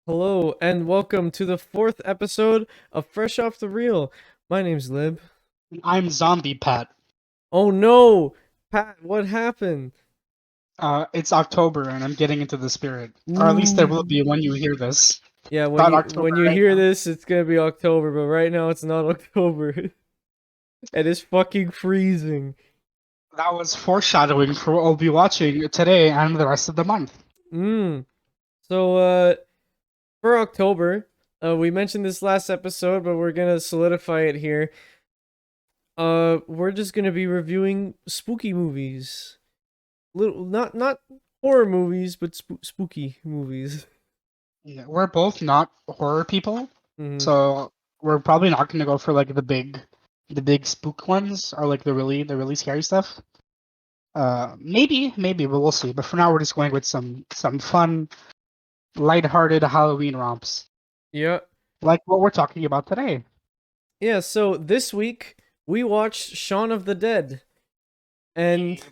Hello and welcome to the fourth episode of Fresh Off the Reel. My name's Lib. I'm Zombie Pat. Oh no, Pat, what happened? It's October and I'm getting into the spirit. Or at least there will Ooh. be when you hear this. Yeah, when Not you October when you right hear now. this, it's gonna be October, but right now it's not October, and it's fucking freezing. That was foreshadowing for what we'll be watching today and the rest of the month. Mm. So, for October, we mentioned this last episode, but we're gonna solidify it here. We're just gonna be reviewing spooky movies. Little, not horror movies, but spooky movies. Yeah, we're both not horror people, Hmm. so we're probably not gonna go for like the big spook ones or like the really scary stuff. Maybe, but we'll see. But for now, we're just going with some fun, lighthearted Halloween romps, Yeah. like what we're talking about today. Yeah, so this week we watched Shaun of the Dead. And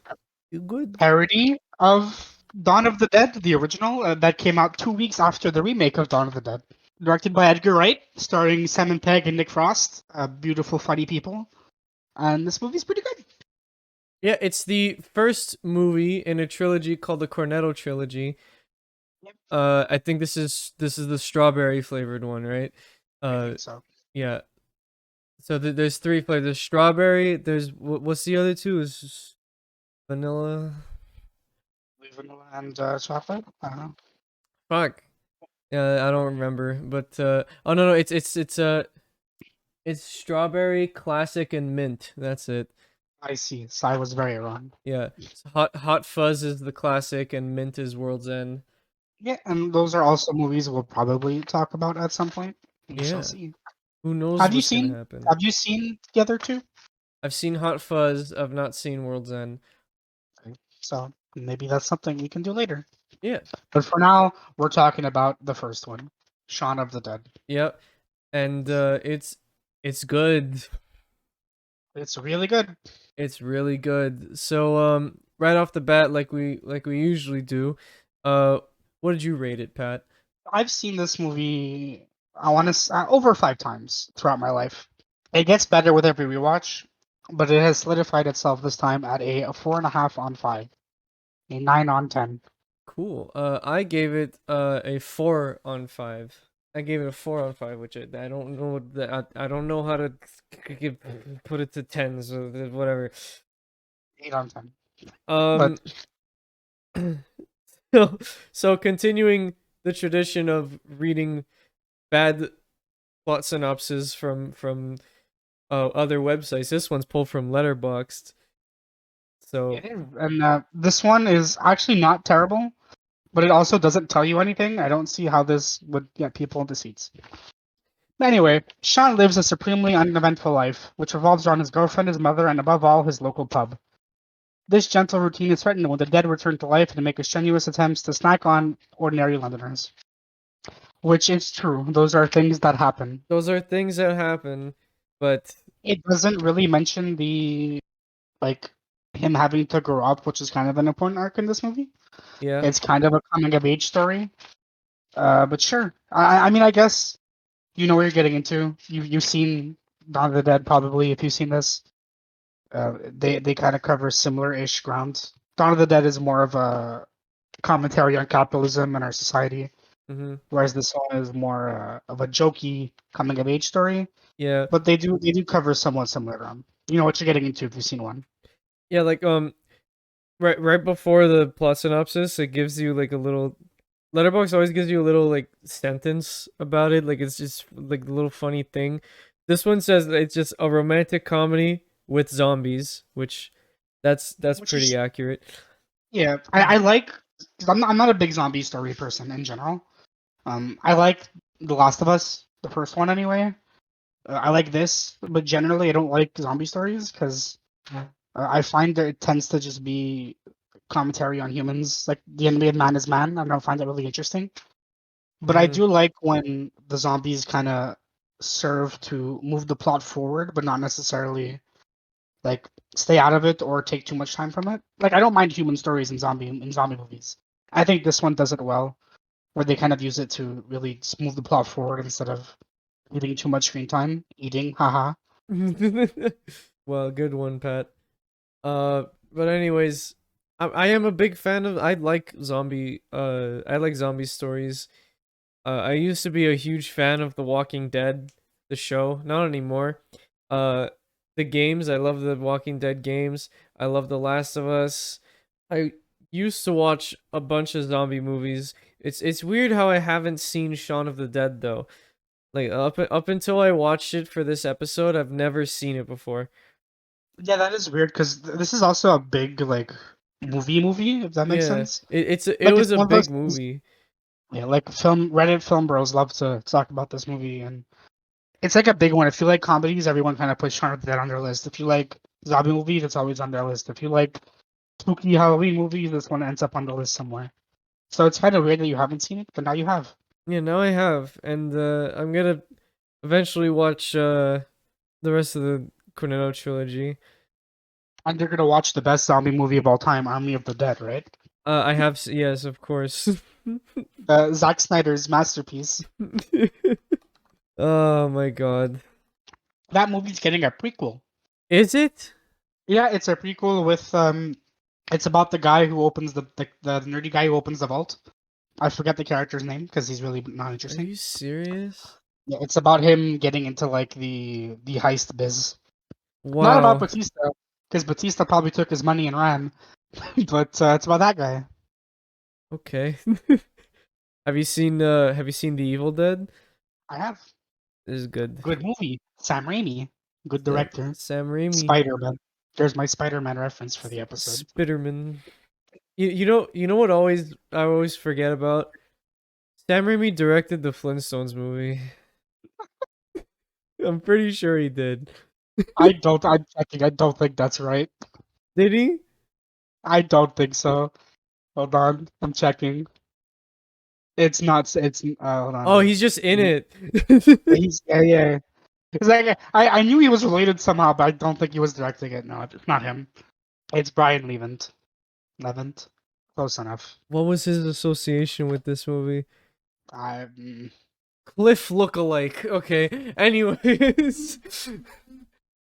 good. Parody of Dawn of the Dead, the original, that came out 2 weeks after the remake of Dawn of the Dead. Directed by Edgar Wright, starring Simon Pegg and Nick Frost, beautiful, funny people. And this movie's pretty good. Yeah, it's the first movie in a trilogy called the Cornetto Trilogy. Yep. I think this is the strawberry flavored one, right? I Uh think so. yeah. So there's three flavors. There's strawberry, there's what's the other two? Is vanilla. Vanilla and chocolate. I don't know. Fuck. Yeah, I don't remember, but oh no, it's strawberry, classic, and mint. That's it. I see. So I was very wrong. Yeah, so hot fuzz is the classic, and mint is World's End. Yeah, and those are also movies we'll probably talk about at some point. We shall Yeah, see. who knows Have you what's gonna seen? happen? Have you seen the other two? I've seen Hot Fuzz. I've not seen World's End. Okay. So maybe that's something we can do later. Yeah, But for now, we're talking about the first one, Shaun of the Dead. yep, and it's good. It's really good. It's really good. So right off the bat, like we usually do, uh, what did you rate it, Pat? I've seen this movie, I want to over 5 times throughout my life. It gets better with every rewatch, but it has solidified itself this time at a 4.5 on 5, a 9 on 10. Cool. I gave it a 4 on 5. I gave it a 4 on 5, which I don't know I don't know how to give, put it to tens or whatever. 8 on 10. But Um, so, so continuing the tradition of reading bad plot synopses from other websites. This one's pulled from Letterboxd. So it is. And this one is actually not terrible, but it also doesn't tell you anything. I don't see how this would get people into seats. Anyway, Sean lives a supremely uneventful life, which revolves around his girlfriend, his mother, and above all, his local pub. This gentle routine is threatened when the dead return to life and make strenuous attempts to snack on ordinary Londoners. Which is true. Those are things that happen. those are things that happen, but It doesn't really mention the like him having to grow up, which is kind of an important arc in this movie. yeah. It's kind of a coming of age story. But sure. I mean, I guess you know what you're getting into. You've seen Dawn of the Dead probably if you've seen this. They kind of cover similar-ish ground. Dawn of the Dead is more of a commentary on capitalism and our society, Mm-hmm. whereas this one is more of a jokey coming of age story. Yeah. But they do cover somewhat similar ground. You know what you're getting into if you've seen one. Yeah, like right before the plot synopsis, it gives you like a little. Letterbox always gives you a little like sentence about it, like it's just like a little funny thing. This one says that it's just a romantic comedy with zombies, which that's Which is pretty accurate. yeah, I like. 'Cause I'm not a big zombie story person in general. I like The Last of Us, the first one anyway. I like this, but generally I don't like zombie stories because I find that it tends to just be commentary on humans. Like the enemy of man is man. I don't find that really interesting. But I Mm-hmm. do like when the zombies kind of serve to move the plot forward, but not necessarily like stay out of it or take too much time from it. Like I don't mind human stories in zombie movies. I think this one does it well. where they kind of use it to really move the plot forward instead of eating too much screen time. Eating, haha. Well, good one, Pat. But anyways, I am a big fan of. I like zombie stories. I used to be a huge fan of The Walking Dead, the show. Not anymore. Uh, the games. I love the Walking Dead games. I love The Last of Us. I used to watch a bunch of zombie movies. It's weird how I haven't seen Shaun of the Dead though. Like up until I watched it for this episode, I've never seen it before. Yeah, that is weird because this is also a big like movie, if that makes Yeah, sense. it Like it's was a one of big those. movie. Yeah, like Reddit film bros love to talk about this movie, and it's like a big one. If you like comedies, everyone kind of puts Shaun of the Dead on their list. If you like zombie movies, it's always on their list. If you like spooky Halloween movies, this one ends up on the list somewhere. So it's kind of weird that you haven't seen it, but now you have. Yeah, now I have, and I'm gonna eventually watch the rest of the Cornetto trilogy. And you're gonna watch the best zombie movie of all time, Army of the Dead, right? Yes, of course. Zack Snyder's masterpiece. Oh my god. That movie's getting a prequel. Is it? Yeah, it's a prequel with it's about the guy who opens the nerdy guy who opens the vault. I forget the character's name because he's really not Are interesting. you serious? Yeah, it's about him getting into like the heist biz. Not about Wow. Batista, because Batista probably took his money and ran. But it's about that guy. Okay. Have you seen The Evil Dead? I have This is good. good movie. Sam Raimi, good director. Sam Raimi. Spider-Man. There's my Spider-Man reference for the episode. Spiderman. You know what I always forget about? Sam Raimi directed the Flintstones movie. I'm pretty sure he did. I'm checking. I don't think that's right. Did he? I don't think so. Hold on, I'm checking. It's not. It's hold on. Oh, Wait. he's just in Yeah, it. yeah. It's like I knew he was related somehow, but I don't think he was directing it. No, it's not him. It's Brian Levent. Levent. Close enough. What was his association with this movie? I Cliff lookalike. Okay. Anyways,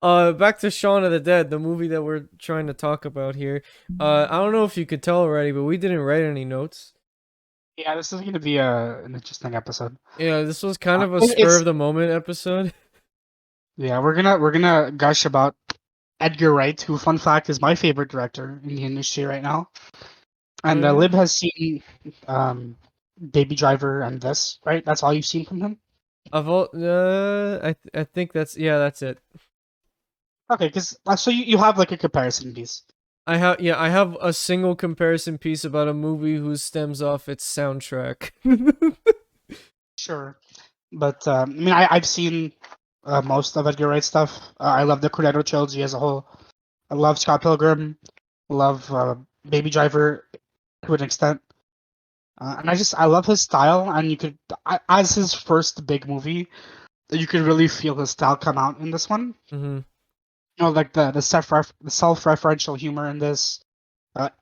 back to Shaun of the Dead, the movie that we're trying to talk about here. I don't know if you could tell already, but we didn't write any notes. yeah, this is gonna be an interesting episode. Yeah, this was kind of a spur It's of the moment episode. yeah, we're gonna gush about Edgar Wright, who, fun fact, is my favorite director in the industry right now. Oh And yeah. Lib has seen Baby Driver and this, right? That's all you've seen from him. I think that's it. Okay, because so you have like a comparison piece. I have a single comparison piece about a movie whose stems off its soundtrack. Sure, but I mean, I've seen most of Edgar Wright stuff. I love the Cornetto Trilogy as a whole. I love Scott Pilgrim. Love Baby Driver to an extent. And I love his style, and as his first big movie, you could really feel his style come out in this one. Mhm. You know, like the self-referential humor in this. Like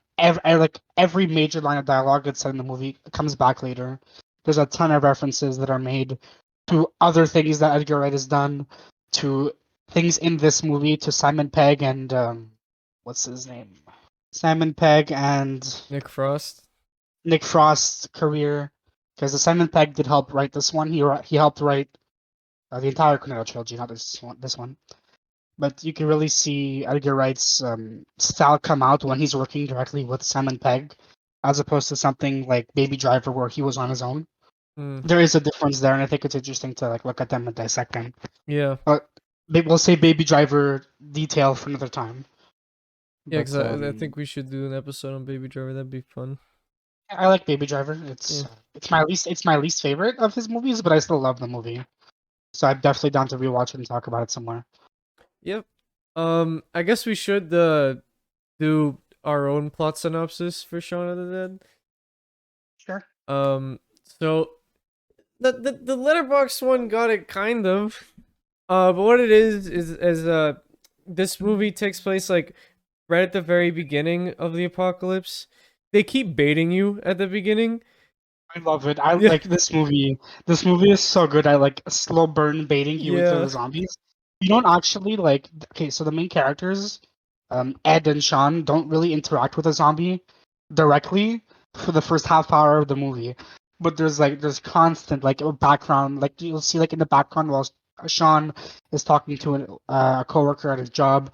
every major line of dialogue that's said in the movie comes back later. There's a ton of references that are made to other things that Edgar Wright has done, to things in this movie, to Simon Pegg and what's his name? Simon Pegg and Nick Frost. Nick Frost's career, because Simon Pegg did help write this one. He helped write the entire Cornetto trilogy, not this one. This one, but you can really see Edgar Wright's style come out when he's working directly with Simon Pegg, as opposed to something like Baby Driver, where he was on his own. Mm. There is a difference there, and I think it's interesting to like look at them and dissect them. Yeah. But we'll say Baby Driver detail for another time. Yeah, because But I think we should do an episode on Baby Driver. That'd be fun. I like Baby Driver. Yeah. It's my least favorite of his movies, but I still love the movie. So I'm definitely down to rewatch it and talk about it somewhere. Yep. I guess we should do our own plot synopsis for Shaun of the Dead. Sure. So the Letterboxd one got it kind of. But what it is this movie takes place like right at the very beginning of the apocalypse. They keep baiting you at the beginning. I love it. I Yeah, like this movie. This movie is so good. I like slow burn baiting you into yeah. the zombies. You don't actually like. Okay, so the main characters, Ed and Sean, don't really interact with a zombie directly for the first half hour of the movie. But there's constant like a background. Like you'll see like in the background while Sean is talking to a coworker at his job,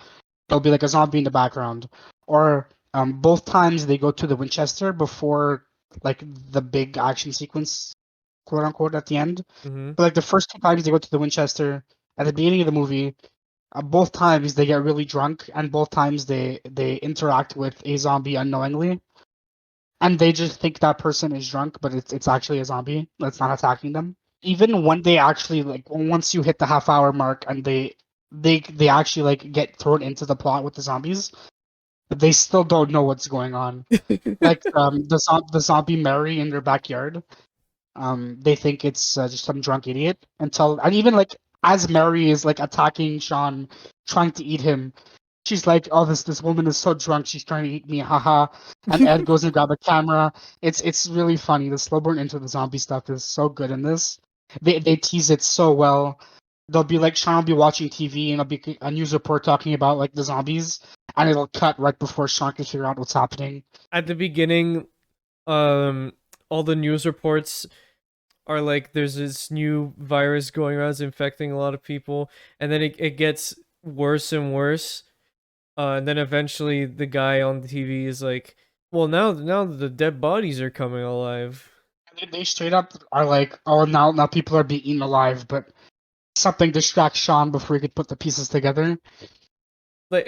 there'll be like a zombie in the background. Or both times they go to the Winchester before like the big action sequence, quote unquote, at the end. Mm-hmm. But like the first two times they go to the Winchester at the beginning of the movie, both times they get really drunk, and both times they interact with a zombie unknowingly, and they just think that person is drunk, but it's actually a zombie that's not attacking them. Even when they actually like once you hit the half hour mark and they actually like get thrown into the plot with the zombies, they still don't know what's going on. Like the zombie Mary in their backyard. They think it's just some drunk idiot until, and even like as Mary is like attacking Sean, trying to eat him, she's like, "Oh, this woman is so drunk, she's trying to eat me, haha." And Ed goes and grab a camera. It's really funny. The slow burn into the zombie stuff is so good in this. They tease it so well. They'll be like Sean will be watching TV and there'll be a news report talking about like the zombies, and it'll cut right before Sean can figure out what's happening. At the beginning, um, all the news reports are like there's this new virus going around, it's infecting a lot of people, and then it gets worse and worse. And then eventually the guy on the TV is like, well, now the dead bodies are coming alive. They straight up are like, "Oh, now people are being eaten alive," but something distracts Sean before he could put the pieces together. Like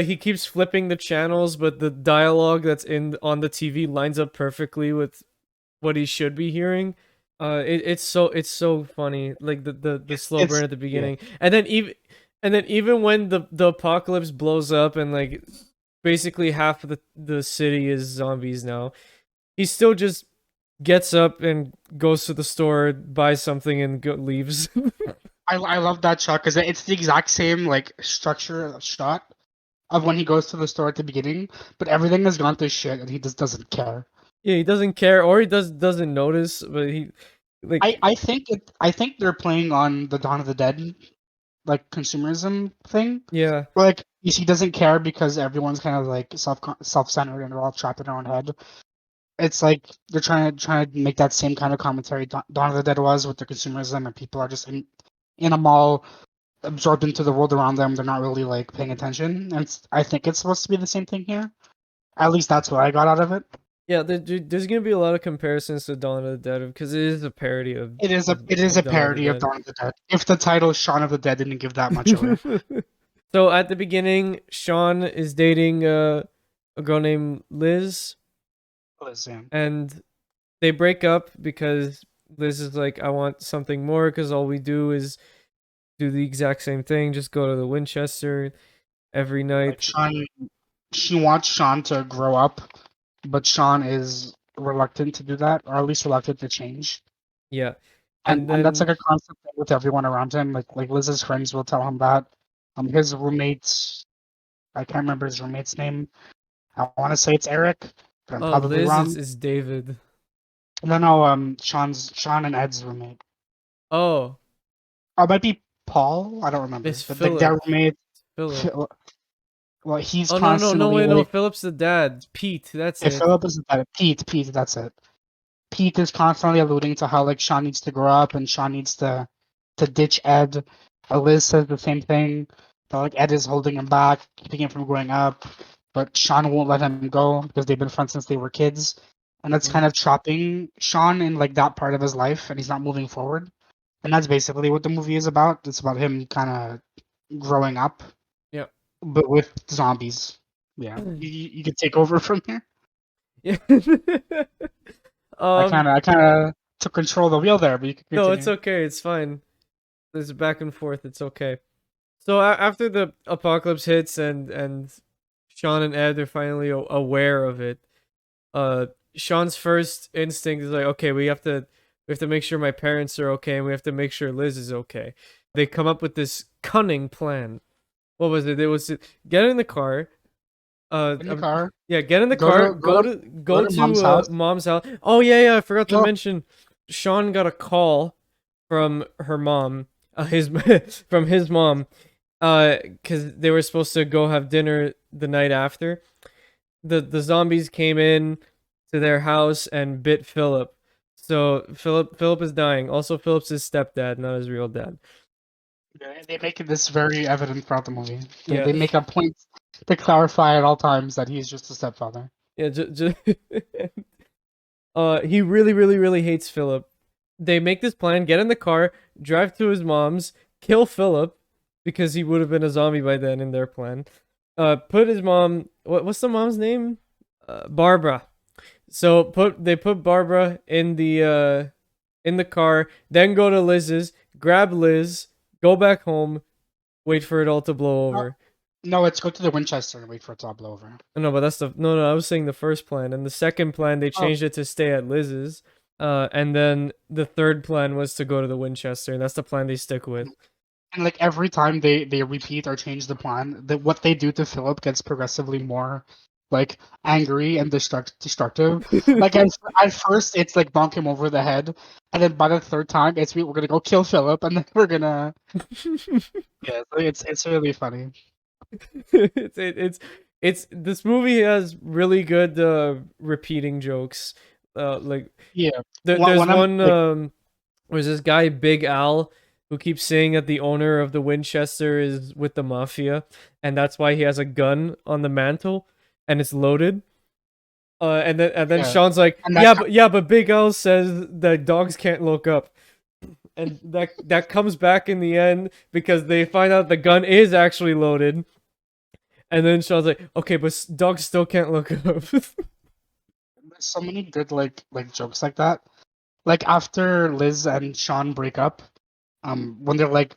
he keeps flipping the channels, but the dialogue that's in on the TV lines up perfectly with what he should be hearing. It's so funny. Like the slow burn It's at the yeah. beginning, and then even when the apocalypse blows up and like basically half of the city is zombies now, he still just gets up and goes to the store, buys something, and leaves. I love that shot because it's the exact same like structure of shot of when he goes to the store at the beginning, but everything has gone to shit and he just doesn't care. Yeah, he doesn't care, or he doesn't notice, but he like I think they're playing on the Dawn of the Dead like consumerism thing. yeah. Where, like he doesn't care because everyone's kind of like self centered and they're all trapped in their own head. It's like they're trying to make that same kind of commentary Dawn of the Dead was with the consumerism and people are just in a mall absorbed into the world around them. They're not really like paying attention. And I think it's supposed to be the same thing here. At least that's what I got out of it. Yeah, there's gonna be a lot of comparisons to Dawn of the Dead because it is a parody of It is a Dawn of the parody of Dead. Dawn of the Dead. If the title Shaun of the Dead didn't give that much away. So at the beginning, Shaun is dating a girl named Liz, Listen, and they break up because Liz is like, I want something more because all we do is do the exact same thing, just go to the Winchester every like night. Shaun, she wants Shaun to grow up, but Shaun is reluctant to do that, or at least reluctant to change. Yeah, And and that's like then a constant thing with everyone around him. Like Liz's friends will tell him that. His roommates, I can't remember his roommate's name. I want to say it's Eric, but I'm probably Liz is wrong. is David. No, Sean and Ed's roommate. Oh, Oh, it might be Paul. I don't remember. it's But like their Philip. roommate. Philip. Well, he's Oh no no no constantly wait no like. Philip's the dad. Pete, that's If it. Philip isn't that Pete, that's it. Pete is constantly alluding to how like Sean needs to grow up and Sean needs to ditch Ed. Liz says the same thing. That like Ed is holding him back, keeping him from growing up, but Sean won't let him go because they've been friends since they were kids, and that's Hmm. kind of trapping Sean in like that part of his life, and he's not moving forward. And that's basically what the movie is about. It's about him kind of growing up, Yeah. but with zombies. Yeah, you could take over from here. Yeah. I um. kind of took control of the wheel there, but you can No, it's continue. okay. It's fine. There's back and forth. It's okay. So after the apocalypse hits and Sean and Ed are finally aware of it, uh, Sean's first instinct is like, okay, we have to make sure my parents are okay, and we have to make sure Liz is okay. They come up with this cunning plan. What was it? It was to get in the car, In the car. Yeah, get in the Go car. to go to go Go to mom's to house. mom's house. Oh yeah, I forgot to Kill. mention. Shaun got a call from her mom. His from his mom. Because they were supposed to go have dinner the night after. The zombies came in to their house and bit Philip. So Philip is dying. Also, Philip's his stepdad, not his real dad. They make this very evident throughout the movie. Yeah, They make a point to clarify at all times that he's just a stepfather. yeah. He really hates Philip. They make this plan: get in the car, drive to his mom's, kill Philip because he would have been a zombie by then in their plan. Put his mom. What's the mom's name? Barbara. So they put Barbara in the car, then go to Liz's, grab Liz, go back home, wait for it all to blow No, over. no, let's go to the Winchester and wait for it to all blow over. No, but that's the no. I was saying the first plan, and the second plan they Oh, changed it to stay at Liz's. And then the third plan was to go to the Winchester. And that's the plan they stick with. and like every time they repeat or change the plan, what they do to Philip gets progressively more like angry and destructive. Like at first it's like bonk him over the head, and then by the third time we're gonna go kill Philip, and then we're gonna yeah. So it's really funny. It's this movie has really good repeating jokes. Like Yeah, there's when I'm one like was this guy Big Al who keeps saying that the owner of the Winchester is with the mafia, and that's why he has a gun on the mantle and it's loaded. And then yeah, Sean's like, and that yeah, but Big Al says that dogs can't look up. And that comes back in the end because they find out the gun is actually loaded. And then Sean's like, okay, but dogs still can't look up. there's so many good like jokes like that. Like after Liz and Shaun break up, when they're like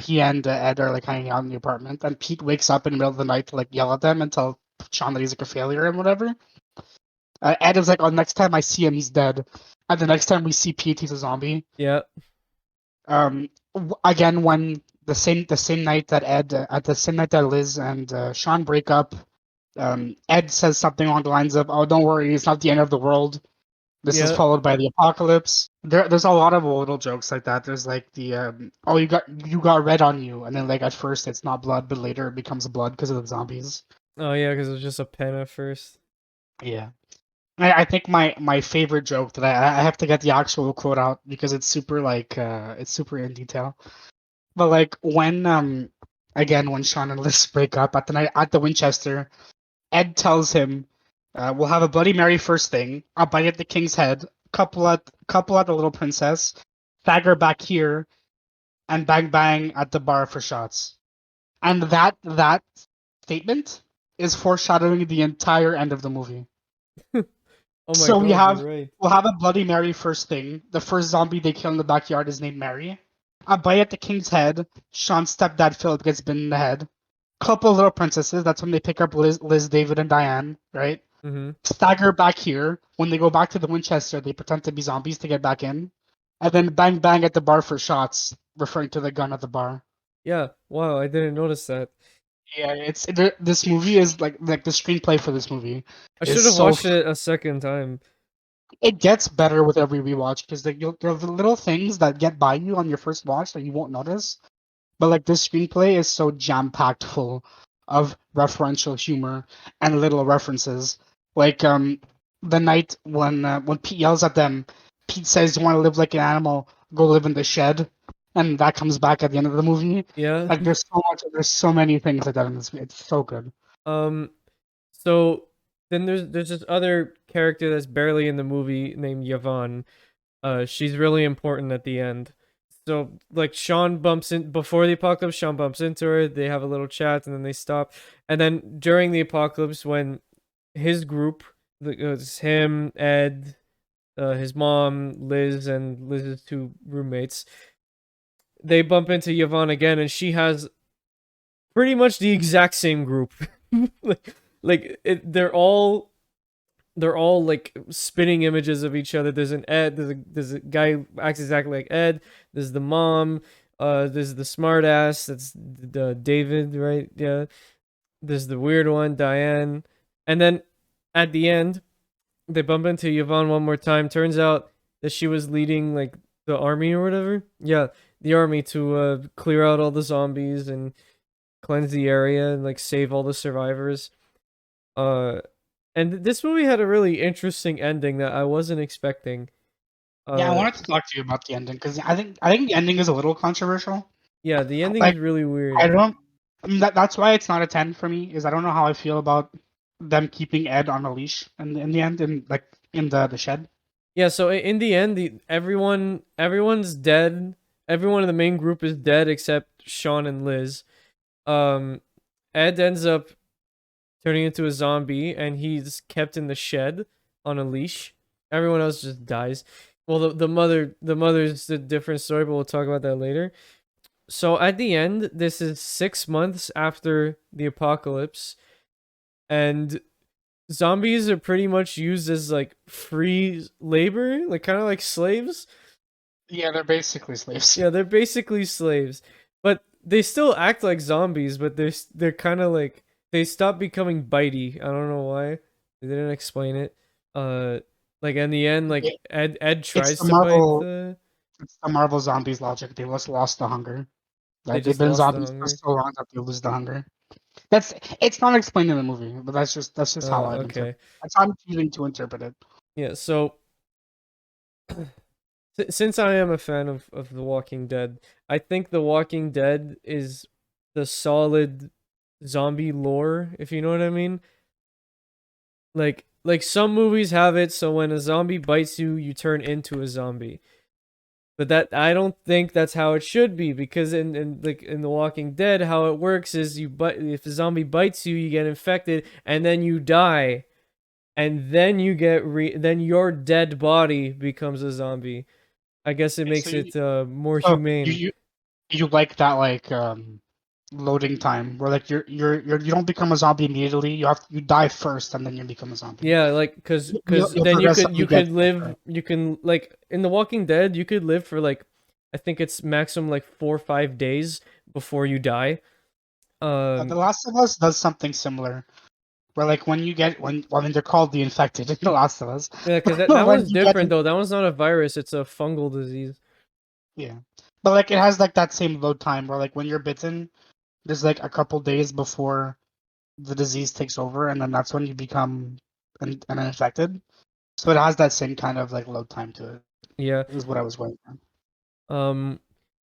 he and Ed are like hanging out in the apartment, and Pete wakes up in the middle of the night to like yell at them and tell Shaun that he's like a failure and whatever. Ed is like, "Oh, next time I see him, he's dead," and the next time we see Pete, he's a zombie. Yeah. Again, when the same night that the same night that Liz and Shaun break up, Ed says something along the lines of, "Oh, don't worry, it's not the end of the world." This is Yeah. followed by the apocalypse. There's a lot of little jokes like that. There's like the oh, you got red on you, and then like at first it's not blood, but later it becomes blood because of the zombies. Oh yeah, because it was just a pen at first. Yeah, I think my favorite joke that I have to get the actual quote out because it's super like it's super in detail. But like when again when Shaun and Liz break up at the night at the Winchester, Ed tells him, "We'll have a Bloody Mary first thing. I'll bite at the king's head, couple at the little princess, tag her back here, and bang bang at the bar for shots." And that statement is foreshadowing the entire end of the movie. Oh my So god, you're right. we'll have a Bloody Mary first thing. The first zombie they kill in the backyard is named Mary. A bite at the king's head. Sean's stepdad Philip gets bitten in the head. Couple little princesses. That's when they pick up Liz, David, and Diane, right? Mm-hmm. Stagger back here. When they go back to the Winchester, they pretend to be zombies to get back in. And then bang bang at the bar for shots, referring to the gun at the bar. Yeah. Wow, I didn't notice that. Yeah, this movie is like the screenplay for this movie I is should have so watched it a second time. it gets better with every rewatch because there are the little things that get by you on your first watch that you won't notice. But like this screenplay is so jam packed full of referential humor and little references. Like the night when Pete yells at them, Pete says, "You want to live like an animal? Go live in the shed," and that comes back at the end of the movie. Yeah. Like there's so many things like that in this. It's so good. Um. So then there's this other character that's barely in the movie named Yvonne. She's really important at the end. So like Shaun bumps in before the apocalypse. Shaun bumps into her. They have a little chat and then they stop. And then during the apocalypse, when his group, it's him, Ed, his mom, Liz, and Liz's two roommates, they bump into Yvonne again, and she has pretty much the exact same group. They're all like spinning images of each other. There's an Ed. There's a guy who acts exactly like Ed. There's the mom. There's the smartass. That's the David, right? Yeah. there's the weird one, Diane, and then at the end they bump into Yvonne one more time. Turns out that she was leading like the army or whatever. Yeah, the army to clear out all the zombies and cleanse the area and like save all the survivors. Uh, and this movie had a really interesting ending that I wasn't expecting. Yeah, I Uh, wanted to talk to you about the ending because I think the ending is a little controversial. yeah, the ending Like is really I weird. don't. I mean, that's why it's not a 10 for me. Is I don't know how I feel about them keeping Ed on a leash in the end, in like in the shed. Yeah, so in the end, everyone's dead. Everyone in the main group is dead except Shaun and Liz. Um, Ed ends up turning into a zombie, and he's kept in the shed on a leash. Everyone else just dies. Well, the mother's a different story, but we'll talk about that later. So at the end, this is 6 months after the apocalypse, and zombies are pretty much used as like free labor, like kind of like slaves. Yeah, they're basically slaves. Yeah, they're basically slaves, but they still act like zombies. But they're kind of like they stop becoming bitey. I don't know why. They didn't explain it. Uh, like in the end, like It, Ed it's tries the to bite Marvel. the. It's the Marvel zombies logic. They just lost the hunger. They Right? They've just been lost the zombies for hunger. so long that they lose the hunger. That's it's not explained in the movie, but that's just how I've interpreted. Okay. That's how I'm choosing to interpret it. Yeah. So since I am a fan of The Walking Dead, I think The Walking Dead is the solid zombie lore, if you know what I mean. Like some movies have it so when a zombie bites you, you turn into a zombie. But that I don't think that's how it should be because in like in The Walking Dead, how it works is you bite if a zombie bites you, you get infected and then you die. And then you then your dead body becomes a zombie. I guess it Okay, so makes you it more so you humane. you, you like that like loading time where like you don't become a zombie immediately. You die first and then you become a zombie. Yeah, like cuz You'll then you progressively get could sicker. live you can like in The Walking Dead, you could live for like I think it's maximum like 4 or 5 days before you die. The Um Last of Us does something similar, where like when you get when well, I mean they're called the infected in The Last of Us. yeah, cuz that When one's you get different though. That one's not a virus, it's a fungal disease. yeah, but like it has like that same load time where like when you're bitten, there's like a couple days before the disease takes over, and then that's when you become an infected. So it has that same kind of like load time to it. Yeah. Is what I was going for. Um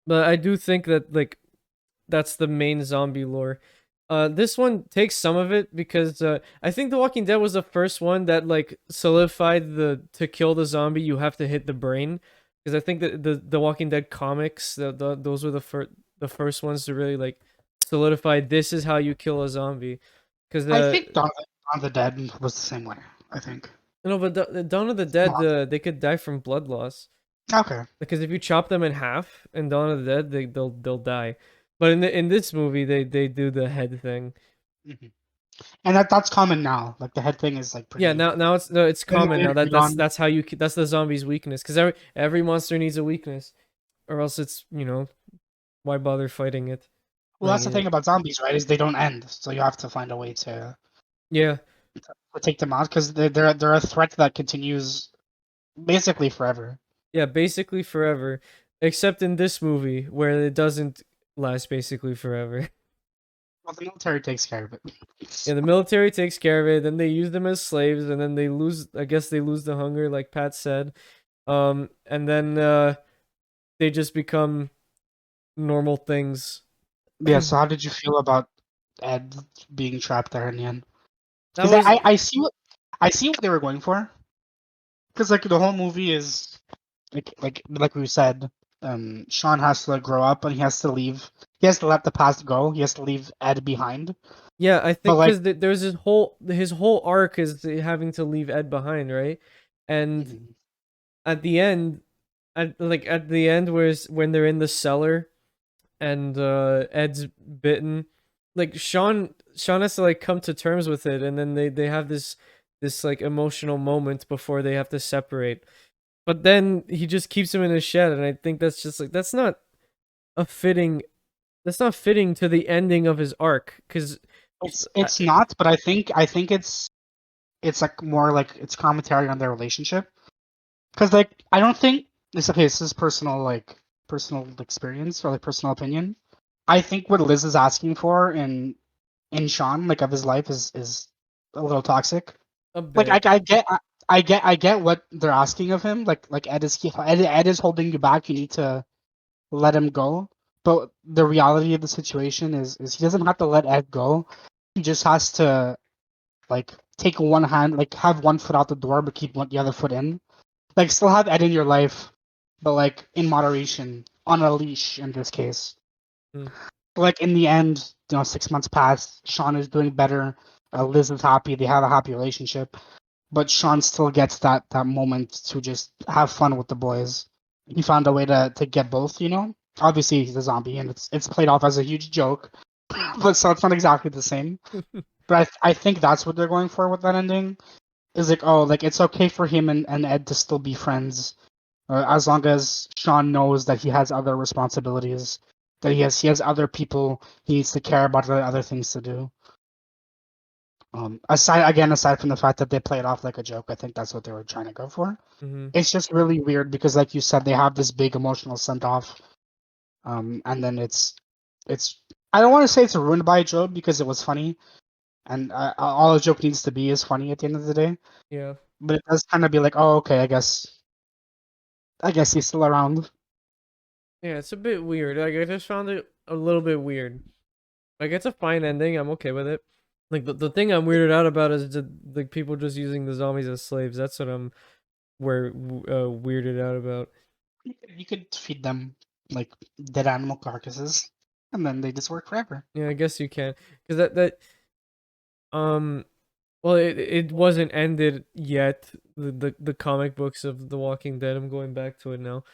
but I do think that like that's the main zombie lore. This one takes some of it because I think The Walking Dead was the first one that like solidified the to kill the zombie you have to hit the brain because I think that the Walking Dead comics those were the first ones to really like solidify this is how you kill a zombie because I think Dawn of the Dead was the same way. I think. no but the Dawn of the Dead they could die from blood loss. Okay. Because if you chop them in half in Dawn of the Dead, they'll die. But in this movie, they do the head thing. hmm And that's common now. Like the head thing is like Yeah, pretty. now it's no, it's common now. Agreed on. That's how that's the zombie's weakness. Because every monster needs a weakness, or else it's why bother fighting it? Well, Like that's the thing about zombies, right? Is they don't end, so you have to find a way yeah to take them out because they're a threat that continues basically forever. yeah basically forever, except in this movie where it doesn't last basically forever. Well, the military takes care of it. Yeah, the military takes care of it. Then they use them as slaves, and then they lose. I guess they lose the hunger, like Pat said. And then they just become normal things. Yeah. So how did you feel about Ed being trapped there in the end? That Because was I see what they were going for. Because like the whole movie is like we said, Sean has to like, grow up and he has to leave. He has to let the past go. He has to leave Ed behind. yeah. I But think like, because there's his whole arc is having to leave Ed behind, right? And mhm. at the end, at the end, when they're in the cellar and Ed's bitten, like Sean has to like come to terms with it, and then they have this like emotional moment before they have to separate. But then he just keeps him in his shed, and I think that's just like a fitting that's not fitting to the ending of his arc because It's not, but I think it's like more like it's commentary on their relationship. Because like I don't think this okay. This is personal experience or like personal opinion. I think what Liz is asking for in Shaun like of his life is a little toxic. A Like bit. I get what they're asking of him. Like Ed is holding you back. You need to let him go. But the reality of the situation is he doesn't have to let Ed go. He just has to like take one hand, like have one foot out the door, but keep the other foot in. Like still have Ed in your life, but like in moderation, on a leash in this case. Mm. Like in the end, 6 months pass. Shaun is doing better. Liz is happy. They have a happy relationship. But Shaun still gets that moment to just have fun with the boys. He found a way to get both. Obviously he's a zombie and it's played off as a huge joke, but so it's not exactly the same. But I think that's what they're going for with that ending. Is like, oh, like it's okay for him and Ed to still be friends, as long as Shaun knows that he has other responsibilities, that he has other people he needs to care about, other things to do. Aside from the fact that they play it off like a joke, I think that's what they were trying to go for. Mm-hmm. It's just really weird because, like you said, they have this big emotional send off, and then it's I don't want to say it's ruined by a joke because it was funny, and all a joke needs to be is funny at the end of the day. Yeah. But it does kind of be like, oh, okay, I guess he's still around. Yeah, it's a bit weird. Like I just found it a little bit weird. Like it's a fine ending. I'm okay with it. Like the thing I'm weirded out about is like people just using the zombies as slaves. That's what I'm weirded out about. You could feed them like dead animal carcasses, and then they just work forever. Yeah, I guess you can. Cuz that um well it wasn't ended yet. The comic books of The Walking Dead. I'm going back to it now.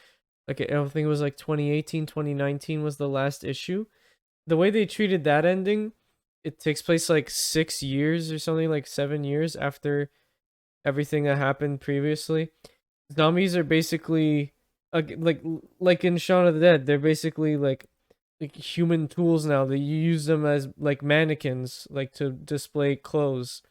Like I don't think it was like 2018, 2019 was the last issue. The way they treated that ending, it takes place like 6 years or something, like 7 years after everything that happened previously. Zombies are basically like in Shaun of the Dead, they're basically like human tools now. That you use them as like mannequins, like to display clothes.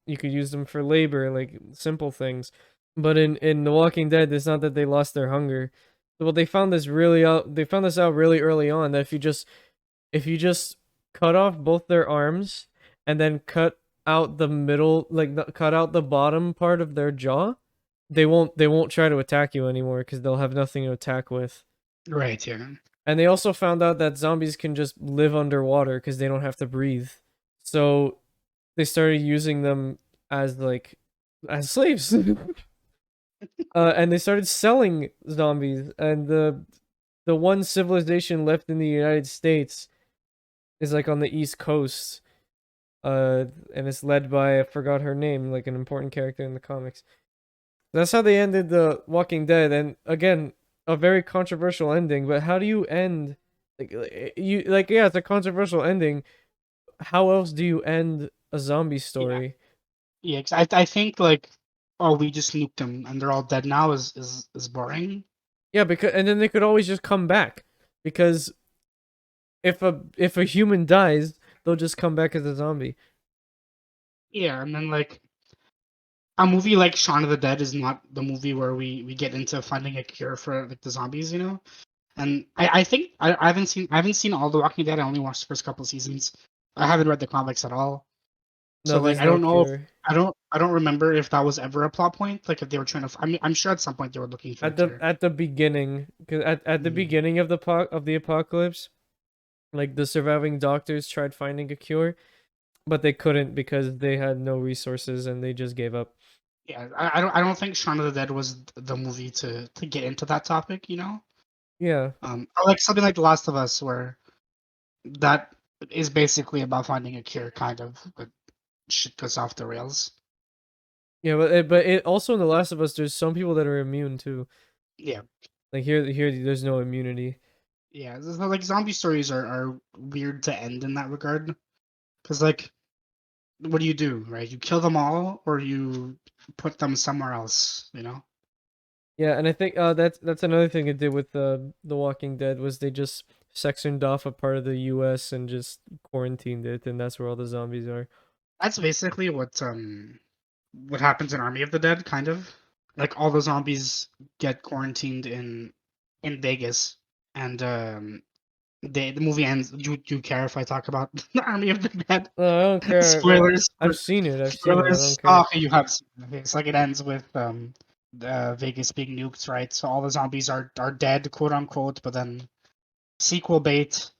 You could use them for labor, like simple things. But in The Walking Dead, it's not that they lost their hunger. Well, they found this out really early on that if you just cut off both their arms and then cut out the middle, like cut out the bottom part of their jaw, they won't try to attack you anymore because they'll have nothing to attack with. Right. Yeah. And they also found out that zombies can just live underwater because they don't have to breathe. So they started using them as as slaves. And they started selling zombies. And the one civilization left in the United States is like on the East Coast. And it's led by, I forgot her name, like an important character in the comics. That's how they ended The Walking Dead, and again, a very controversial ending. But how do you end? Yeah, it's a controversial ending. How else do you end a zombie Yeah. story? Yeah. 'Cause I think like, oh, we just nuked them and they're all dead now is boring. Yeah, because and then they could always just come back because if a human dies, they'll just come back as a zombie. Yeah, and then like a movie like Shaun of the Dead is not the movie where we get into finding a cure for like the zombies. And I think I haven't seen all the Walking Dead. I only watched the first couple seasons. I haven't read the comics at all. No, So like there's I no don't know if cure. I don't remember if that was ever a plot point. Like if they were trying to. I'm sure at some point they were looking for a cure. At the beginning, because at the Mm. beginning of the apocalypse, like the surviving doctors tried finding a cure, but they couldn't because they had no resources and they just gave up. Yeah, I don't think Shaun of the Dead was the movie to get into that topic. Yeah. Or like something like The Last of Us, where that is basically about finding a cure, kind of, but shit goes off the rails. Yeah, but it also in The Last of Us, there's some people that are immune too. Yeah, Like here, there's no immunity. yeah. Like zombie stories are weird to end in that regard, because like, what do you do, right? You kill them all, or you put them somewhere else. Yeah, and I think that's another thing it did with The Walking Dead was they just sectioned off a part of the U.S. and just quarantined it, and that's where all the zombies are. That's basically what happens in Army of the Dead, kind of. Like all the zombies get quarantined in Vegas, and the movie ends. Do you care if I talk about the Army of the Dead? I don't care. Spoilers. I've seen it. I've seen it. I Spoilers. don't Oh, care. okay, you have seen it. Okay, it's like it ends with Vegas being nuked, right? So all the zombies are dead, quote unquote. But then sequel bait.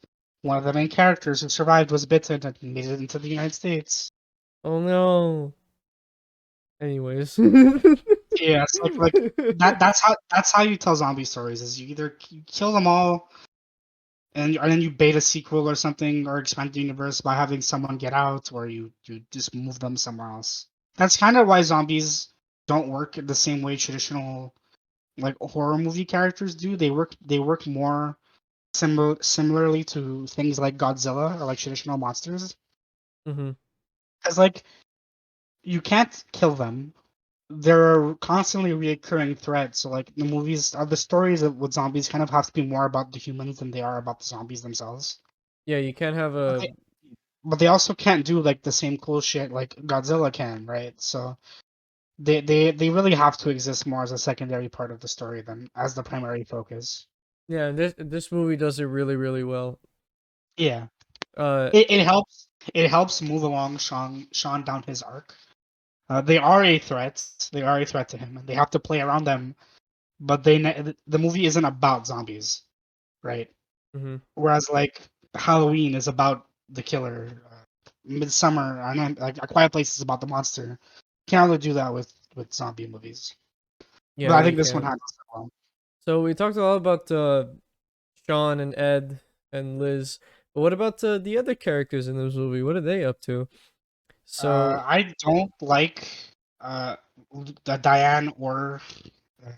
One of the main characters who survived was bitten and made it into the United States. Oh no. Anyways. Yeah, it's like that. That's how you tell zombie stories. Is you either kill them all, and then you bait a sequel or something, or expand the universe by having someone get out, or you just move them somewhere else. That's kind of why zombies don't work the same way traditional like horror movie characters do. They work more similarly to things like Godzilla or like traditional monsters. hmm Because like you can't kill them. They're constantly reoccurring threats. So like the movies the stories with zombies kind of have to be more about the humans than they are about the zombies themselves. Yeah, you can't have But a. they also can't do like the same cool shit like Godzilla can, right? So they really have to exist more as a secondary part of the story than as the primary focus. Yeah, this movie does it really really well. Yeah. Uh, It helps move along Sean down his arc. They are a threat. They are a threat to him, and they have to play around them. But the movie isn't about zombies, right? hmm Whereas like Halloween is about the killer, Midsummer and like A Quiet Place is about the monster. Can't really do that with zombie movies. Yeah, But I really think this one can't. handles it well. So we talked a lot about Shaun and Ed and Liz, but what about the other characters in this movie? What are they up to? So I don't like uh, Diane or uh,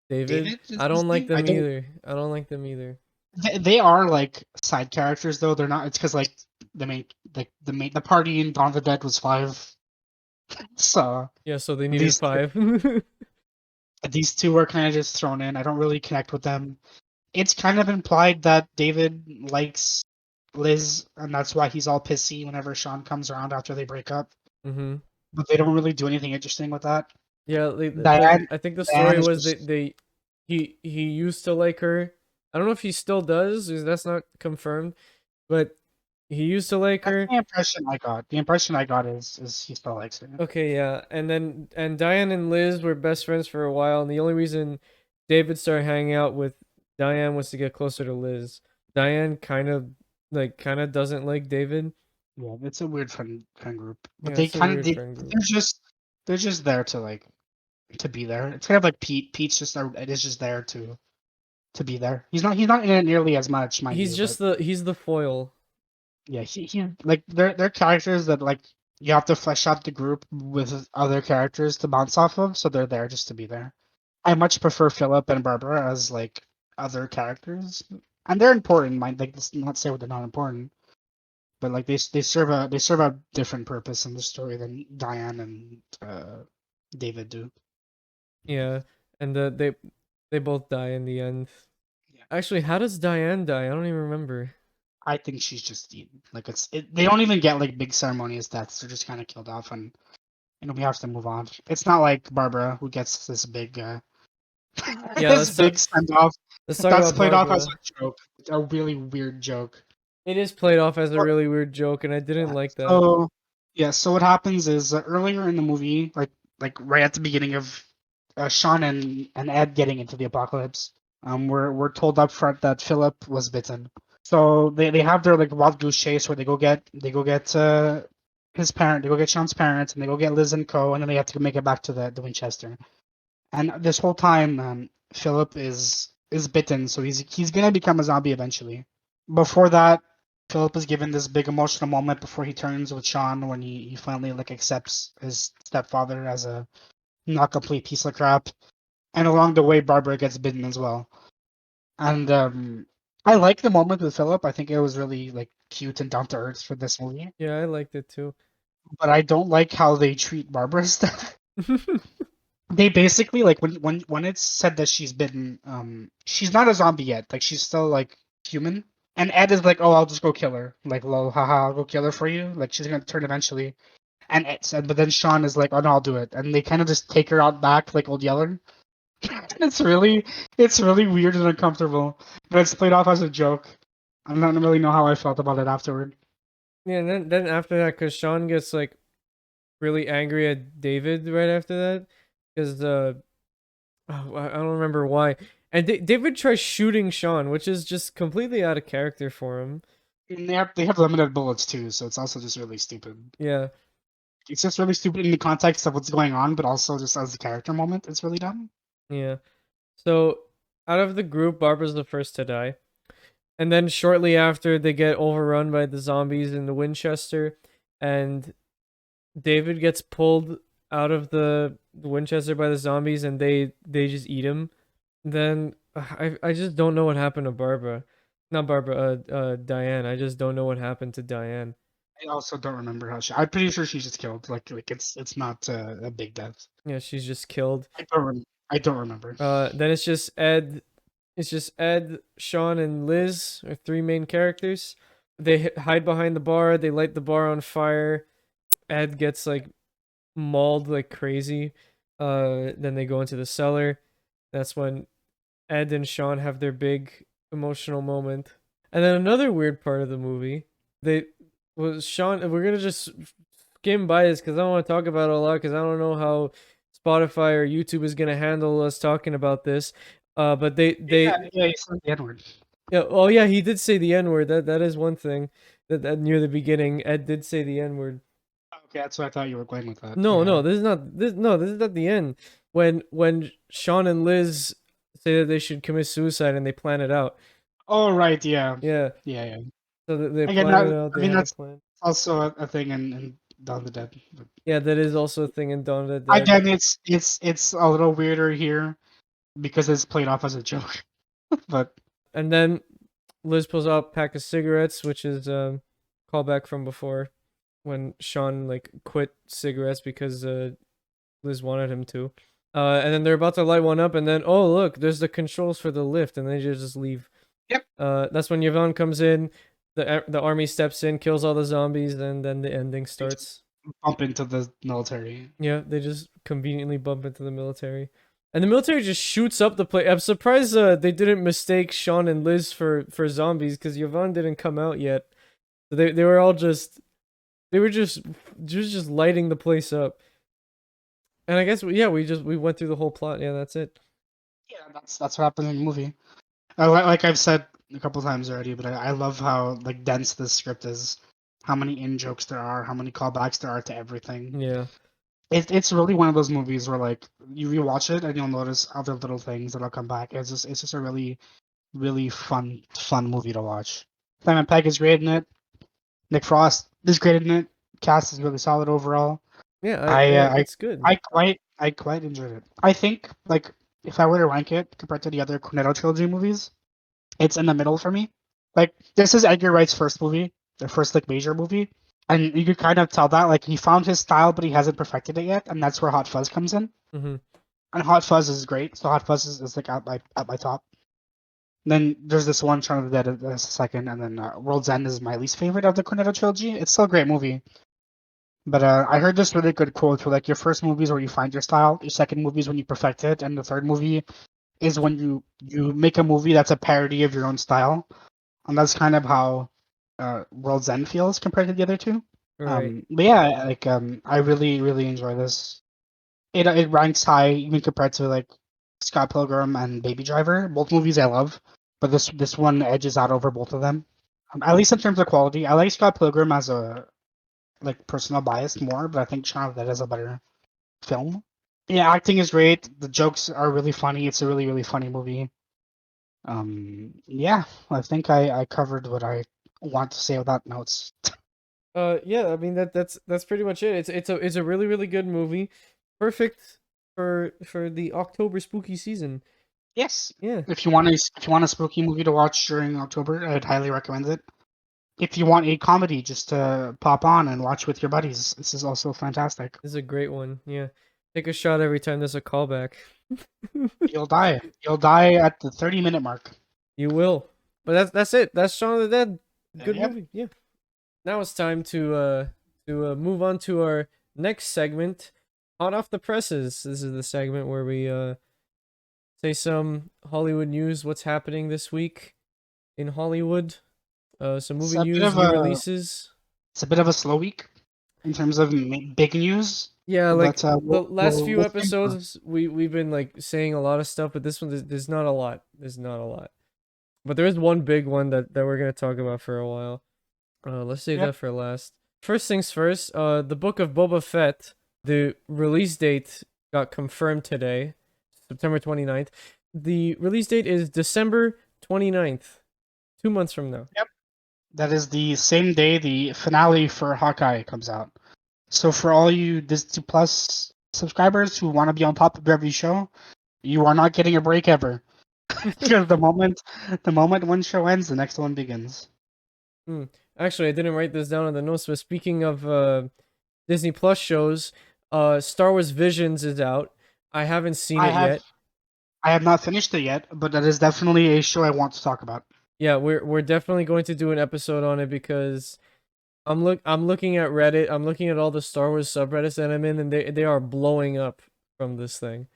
David, David. Is I his don't like name? I them don't. either. I don't like them either. They are like side characters though. They're not. It's because like the party in Dawn of the Dead was five. So Yeah, so they needed these two, five. these two were kind of just thrown in. I don't really connect with them. It's kind of implied that David likes Liz, and that's why he's all pissy whenever Sean comes around after they break up. hmm But they don't really do anything interesting with that. Yeah, Diane, I think the Diane story is was just. that he used to like her. I don't know if he still does, 'cause that's not confirmed, but he used to like That's her. the impression I got. The impression I got is he still likes her. Okay, yeah. And Diane and Liz were best friends for a while, and the only reason David started hanging out with Diane was to get closer to Liz. Diane kind of doesn't like David. Yeah, it's a weird friend group, but Yeah, they it's a kind of weird they friend group. they're just there to like to be there. It's kind of like Pete. Pete's just it is just there to be there. He's not in it nearly as much, mind you, but He's the foil. yeah, he like they're characters that like you have to flesh out the group with other characters to bounce off of, so they're there just to be there. I much prefer Philip and Barbara as like other characters, and they're important. Mind like let's not say they're not important, but like they serve a different purpose in the story than Diane and David do. Yeah, and they both die in the end. Yeah. Actually, how does Diane die? I don't even remember. I think she's just eaten. Like they don't even get like big ceremonious deaths. They're just kind of killed off, and we have to move on. It's not like Barbara who gets this big Yeah, this big send off. let's talk That's about played off as Barbara. a joke, a really weird joke. It is played off as a But, really weird joke, and I didn't yeah. like that. So yeah, so what happens is earlier in the movie, like right at the beginning of Sean and Ed getting into the apocalypse, we're told up front that Philip was bitten. So they have their like wild goose chase where they go get they go get Sean's parents, and they go get Liz and Co. And then they have to make it back to the Winchester. And this whole time, Philip is bitten, so he's gonna become a zombie eventually. Before that, Philip is given this big emotional moment before he turns with Sean when he finally like accepts his stepfather as a not complete piece of crap. And along the way, Barbara gets bitten as well. And I like the moment with Philip. I think it was really like cute and down to earth for this movie. Yeah, I liked it too. But I don't like how they treat Barbara's death. They basically like when it's said that she's bitten, she's not a zombie yet. Like she's still like human. And Ed is like, oh, I'll just go kill her. Like, lol, haha, I'll go kill her for you. Like she's gonna turn eventually. And Ed said, but then Shaun is like, oh no, I'll do it. And they kind of just take her out back like Old Yeller. it's really it's really weird and uncomfortable. But it's played off as a joke. I don't really know how I felt about it afterward. Yeah, and then after that, because Shaun gets like really angry at David right after that, because I don't remember why, and David tries shooting Shaun, which is just completely out of character for him. And they have limited bullets too, so it's also just really stupid. Yeah, It's just really stupid in the context of what's going on, but also just as a character moment, it's really dumb. yeah. So out of the group, Barbara's the first to die. And then shortly after, they get overrun by the zombies in the Winchester, and David gets pulled out of the Winchester by the zombies, and they just eat him. Then I just don't know what happened to Barbara, not Barbara, Diane. I just don't know what happened to Diane. I also don't remember how she. I'm pretty sure she's just killed. Like it's not a big death. Yeah, she's just killed. I don't remember. Then it's just Ed. It's just Ed, Shaun, and Liz are three main characters. They hide behind the bar. They light the bar on fire. Ed gets like mauled like crazy. Then they go into the cellar. That's when Ed and Shaun have their big emotional moment. And then another weird part of the movie, they was Shaun. We're gonna just skim by this because I don't want to talk about it a lot because I don't know how Spotify or YouTube is gonna handle us talking about this. But Yeah, you said the N-word. yeah, oh yeah, he did say the N word. That is one thing that near the beginning, Ed did say the N word. Okay, that's what I thought you were going with that. No, Yeah. no, this is not the end. When Shaun and Liz say that they should commit suicide and they plan it out. Oh right, yeah, Yeah, yeah. so they Again, plan it out. I They mean have a that's plan. also a thing in Dawn of the Dead. But Yeah, that is also a thing in Dawn of the Dead. again, it's a little weirder here because it's played off as a joke. But And then Liz pulls out a pack of cigarettes, which is callback from before when Shaun like quit cigarettes because Liz wanted him to. And then they're about to light one up, and then oh look, there's the controls for the lift, and they just leave. yep, That's when Yvonne comes in, the army steps in, kills all the zombies, and then the ending they just starts. bump into the military. Yeah, they just conveniently bump into the military. And the military just shoots up the place. I'm surprised they didn't mistake Shaun and Liz for zombies because Yvonne didn't come out yet. So they were all just they were just lighting the place up. And I guess yeah, we went through the whole plot. Yeah, that's it. Yeah, that's what happens in the movie. Like I've said a couple times already, but I love how like dense this script is. How many in jokes there are, how many callbacks there are to everything. Yeah. It's really one of those movies where like you rewatch it and you'll notice other little things that'll come back. It's just a really fun movie to watch. Simon Pegg is great in it. Nick Frost is great in it. Cast is really solid overall. Yeah, I yeah, uh, I it's good. I quite enjoyed it. I think like if I were to rank it compared to the other Cornetto Trilogy movies, it's in the middle for me. Like this is Edgar Wright's first movie, their first like major movie, and you could kind of tell that like he found his style, but he hasn't perfected it yet, and that's where Hot Fuzz comes in. Mm-hmm. And Hot Fuzz is great, so Hot Fuzz is like at my top. Then there's this one Shaun of the Dead as a second, and then World's End is my least favorite of the Cornetto Trilogy. It's still a great movie, but I heard this really good quote where like your first movie is where you find your style, your second movie is when you perfect it, and the third movie is when you make a movie that's a parody of your own style. And that's kind of how World's End feels compared to the other two. All right. But yeah, like I really enjoy this. It ranks high even compared to like Scott Pilgrim and Baby Driver. Both movies I love, but this one edges out over both of them. At least in terms of quality, I like Scott Pilgrim as a like personal bias more, but I think Shaun of the Dead is a better film. Yeah, acting is great. The jokes are really funny. It's a really funny movie. Yeah, I think I covered what I want to say without notes. Yeah, I mean that's pretty much it. It's a really good movie. Perfect for the October spooky season. Yes, Yeah. if you want a spooky movie to watch during October, I'd highly recommend it. If you want a comedy just to pop on and watch with your buddies, this is also fantastic. This is a great one. Yeah. Take a shot every time there's a callback. You'll die. You'll die at the 30-minute mark. You will. But that's it. That's Shaun of the Dead. Good Yep. movie. Yeah. Now it's time to move on to our next segment, hot off the presses. This is the segment where we say some Hollywood news, what's happening this week in Hollywood, some It's movie a bit news, of new a releases. it's a bit of a slow week in terms of big news, Yeah, like but the last few we'll see. episodes, we've been like saying a lot of stuff, but this one there's not a lot. There's not a lot, but there is one big one that we're gonna talk about for a while. Let's save Yep. that for last. First things first. The Book of Boba Fett. The release date got confirmed today, September 29th. The release date is December 29th, 2 months from now. Yep. That is the same day the finale for Hawkeye comes out. So for all you Disney Plus subscribers who want to be on top of every show, you are not getting a break ever. Because the moment one show ends, the next one begins. Actually, I didn't write this down in the notes, but speaking of Disney Plus shows, Star Wars Visions is out. I haven't seen I it have yet. I have not finished it yet, but that is definitely a show I want to talk about. Yeah, we're definitely going to do an episode on it because I'm looking at Reddit. I'm looking at all the Star Wars subreddits that I'm in, and they are blowing up from this thing.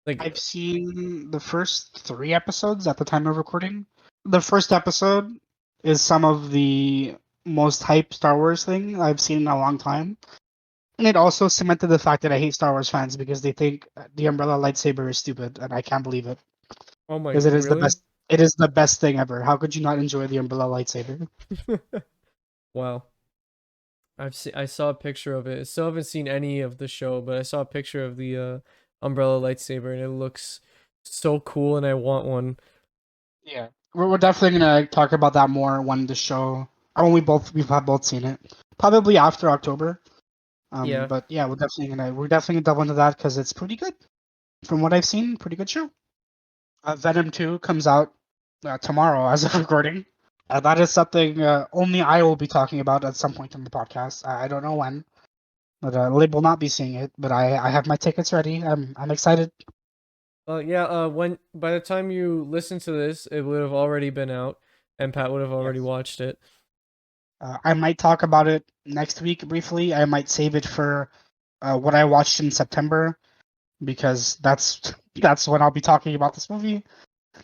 Like, I've seen the first 3 episodes at the time of recording. The first episode is some of the most hype Star Wars thing I've seen in a long time. And it also cemented the fact that I hate Star Wars fans because they think the Umbrella lightsaber is stupid, and I can't believe it. oh my, Because it is the really? best. It is the best thing ever. How could you not enjoy the Umbrella lightsaber? Wow. I saw a picture of it. I still haven't seen any of the show, but I saw a picture of the umbrella lightsaber and it looks so cool and I want one. Yeah, we're definitely gonna talk about that more when the show. Or when we've both seen it. Probably after October. Yeah. But yeah, we're definitely gonna delve into that because it's pretty good. From what I've seen, pretty good show. Venom 2 comes out tomorrow as of recording. That is something only I will be talking about at some point in the podcast. I don't know when, but Lib will not be seeing it. But I have my tickets ready. I'm excited. Yeah, when by the time you listen to this, it would have already been out and Pat would have already Yes. watched it. I might talk about it next week briefly. I might save it for what I watched in September because that's when I'll be talking about this movie.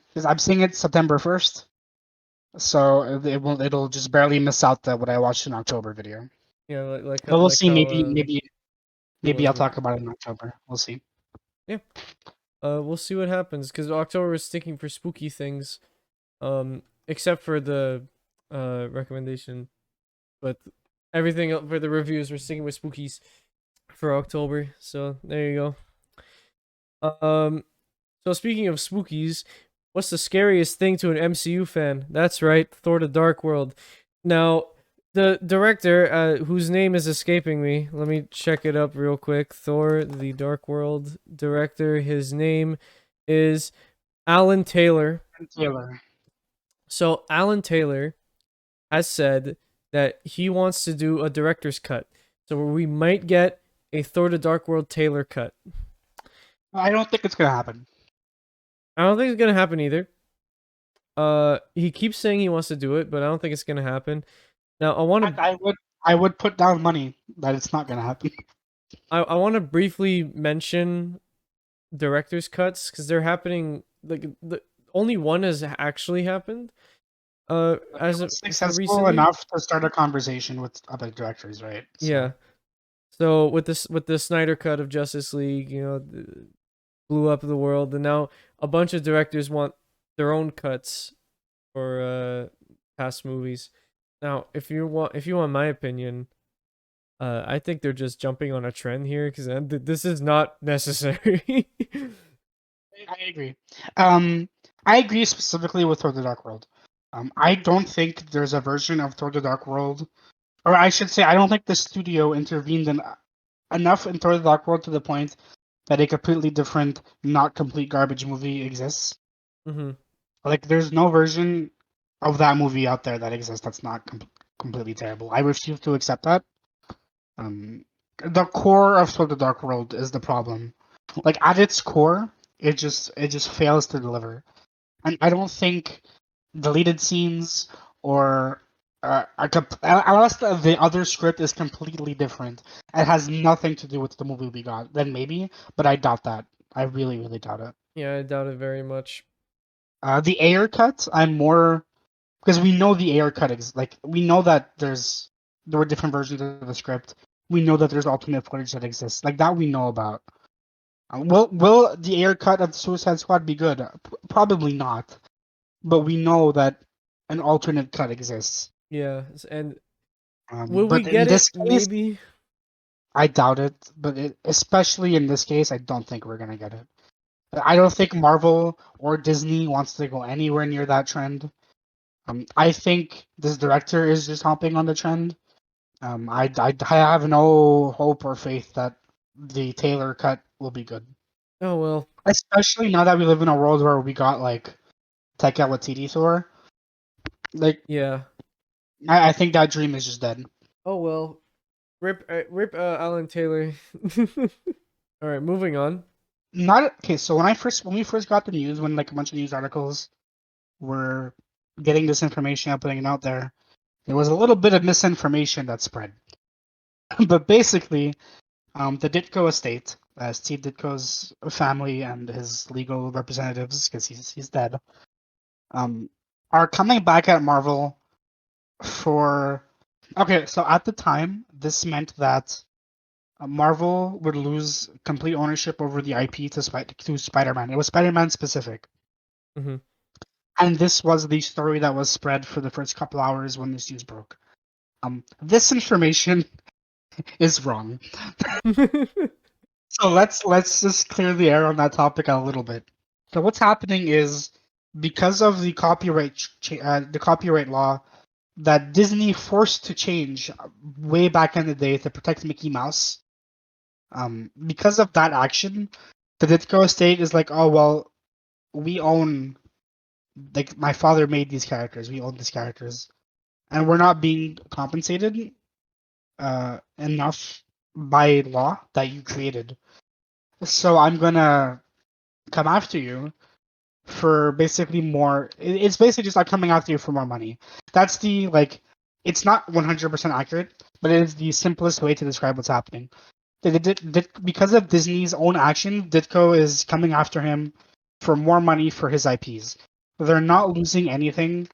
Because I'm seeing it September 1st, so it'll just barely miss out the what I watched in October video. Yeah, But we'll like see. how it Maybe was I'll with talk about it in October. We'll see. yeah. We'll see what happens because October is sticking for spooky things. Except for the recommendation, but everything for the reviews we're sticking with spookies for October. So there you go. So speaking of spookies, what's the scariest thing to an MCU fan? That's right, Thor: The Dark World. Now, the director, whose name is escaping me, let me check it up real quick. Thor: The Dark World director. His name is Alan Taylor. And Taylor. So Alan Taylor has said that he wants to do a director's cut. So we might get a Thor: The Dark World Taylor cut. I don't think it's gonna happen. I don't think it's gonna happen either. He keeps saying he wants to do it, but I don't think it's gonna happen. Now I want And to I would put down money that it's not gonna happen. I want to briefly mention director's cuts because they're happening. Like the only one has actually happened. It As of, was for successful recently, enough to start a conversation with other directors, right? yeah. So So with the Snyder cut of Justice League, blew up the world, and now a bunch of directors want their own cuts for past movies. Now, if you want my opinion, I think they're just jumping on a trend here because this is not necessary. I agree. Um, I agree specifically with Thor: The Dark World. I don't think there's a version of Thor: The Dark World, or I should say, I don't think the studio intervened enough in Thor: The Dark World to the point that a completely different, not complete garbage movie exists. hmm Like, there's no version of that movie out there that exists that's not completely terrible. I refuse to accept that. Um, the core of Thor: The Dark World is the problem. Like at its core, it just fails to deliver. And I don't think deleted scenes or unless the other script is completely different, it has nothing to do with the movie we got. Then maybe, but I doubt that. I really, really doubt it. Yeah, I doubt it very much. The Ayer cut, I'm more because we know the Ayer cut is like we know that there were different versions of the script. We know that there's alternate footage that exists. Like that we know about. Will the Ayer cut of the Suicide Squad be good? Probably not. But we know that an alternate cut exists. Yeah, and will we But in get it? this case, Maybe. I doubt it. But especially in this case, I don't think we're gonna get it. I don't think Marvel or Disney wants to go anywhere near that trend. I think this director is just hopping on the trend. I have no hope or faith that the Taylor cut will be good. Oh well. Especially now that we live in a world where we got like Taika Waititi Thor. Like Yeah. I think that dream is just dead. Oh well. Rip Alan Taylor. All right, moving on. Not okay. So when we first got the news, when like a bunch of news articles were getting this information out, putting it out there was a little bit of misinformation that spread. But basically, the Ditko estate, Steve Ditko's family and his legal representatives, because he's dead, um, are coming back at Marvel for. Okay, so at the time, this meant that Marvel would lose complete ownership over the IP to Spider-Man. It was Spider-Man specific, Hmm. and this was the story that was spread for the first couple hours when this news broke. This information is wrong. So let's just clear the air on that topic a little bit. So what's happening is because of the copyright law that Disney forced to change way back in the day to protect Mickey Mouse. Because of that action, the Ditko estate is like, oh well, we own like my father made these characters, we own these characters, and we're not being compensated enough by law that you created. So I'm gonna come after you for basically more. It's basically just like coming after you for more money. That's the like. It's not 100% accurate, but it is the simplest way to describe what's happening. Because of Disney's own action, Ditko is coming after him for more money for his IPs. They're not losing anything.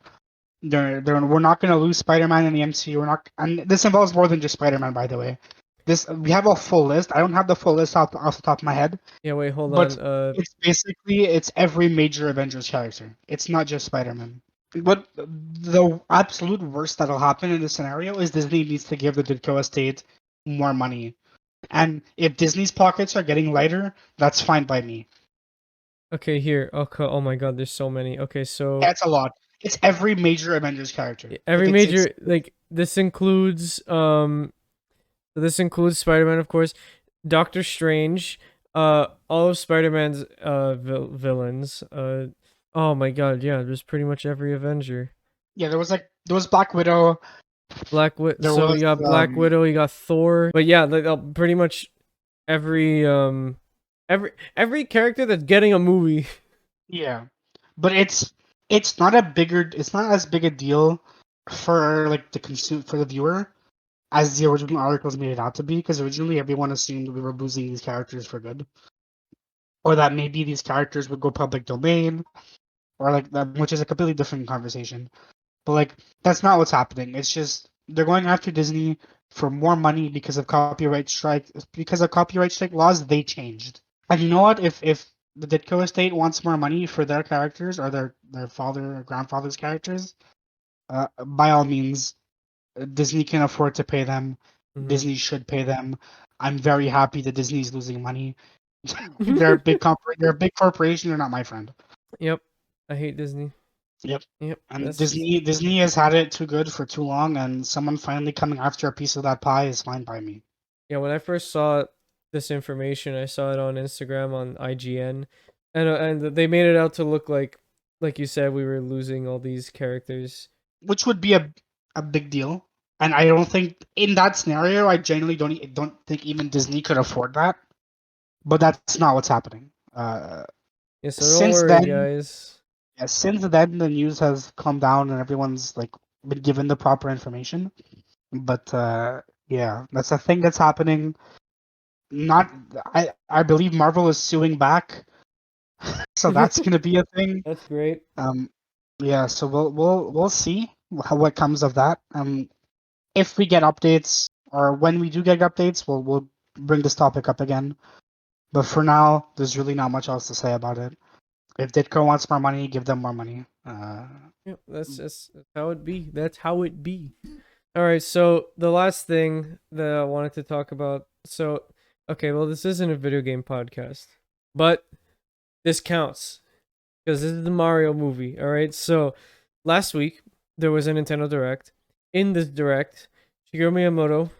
We're not going to lose Spider-Man in the MCU. We're not, and this involves more than just Spider-Man, by the way. This we have a full list. I don't have the full list off the top of my head, Yeah, wait, hold but on. it's every major Avengers character. It's not just Spider-Man. What the absolute worst that'll happen in this scenario is Disney needs to give the Ditko estate more money. And if Disney's pockets are getting lighter, that's fine by me. Okay, here. Okay, oh my god, there's so many. Okay, so That's a lot. It's every major Avengers character. every Like it's major like this includes Spider-Man, of course, Doctor Strange, all of Spider-Man's villains. Oh my god, yeah, there's pretty much every Avenger. yeah. There was Black Widow. There So you was got Black Widow, you got Thor. But yeah, like pretty much every every character that's getting a movie. yeah, but it's not as big a deal for like for the viewer as the original articles made it out to be, because originally everyone assumed we were losing these characters for good, or that maybe these characters would go public domain, or like that, which is a completely different conversation. But like that's not what's happening. It's just they're going after Disney for more money because of copyright strike laws they changed. And you know what? If the Ditko estate wants more money for their characters or their father or grandfather's characters, by all means, Disney can afford to pay them. Hmm. Disney should pay them. I'm very happy that Disney's losing money. They're a big corporation. They're not my friend. Yep. I hate Disney. Yep. Yep. And That's just Disney has had it too good for too long, and someone finally coming after a piece of that pie is fine by me. yeah, when I first saw this information, I saw it on Instagram on IGN, and they made it out to look like you said, we were losing all these characters. Which would be a big deal. And I don't think in that scenario, I genuinely don't think even Disney could afford that. But that's not what's happening. Yeah, so don't Since worry, then, guys. yeah, since then the news has calmed down and everyone's like been given the proper information. But yeah, that's a thing that's happening. Not, I believe Marvel is suing back, so that's gonna be a thing. That's great. Um, yeah, so we'll see what comes of that. If we get updates or when we do get updates, we'll bring this topic up again. But for now, there's really not much else to say about it. If Ditko wants more money, give them more money. Yep, that's how it be. That's how it be. All right, so the last thing that I wanted to talk about. So, okay, well, this isn't a video game podcast, but this counts because this is the Mario movie. All right, so last week there was a Nintendo Direct. In this Direct, Shigeru Miyamoto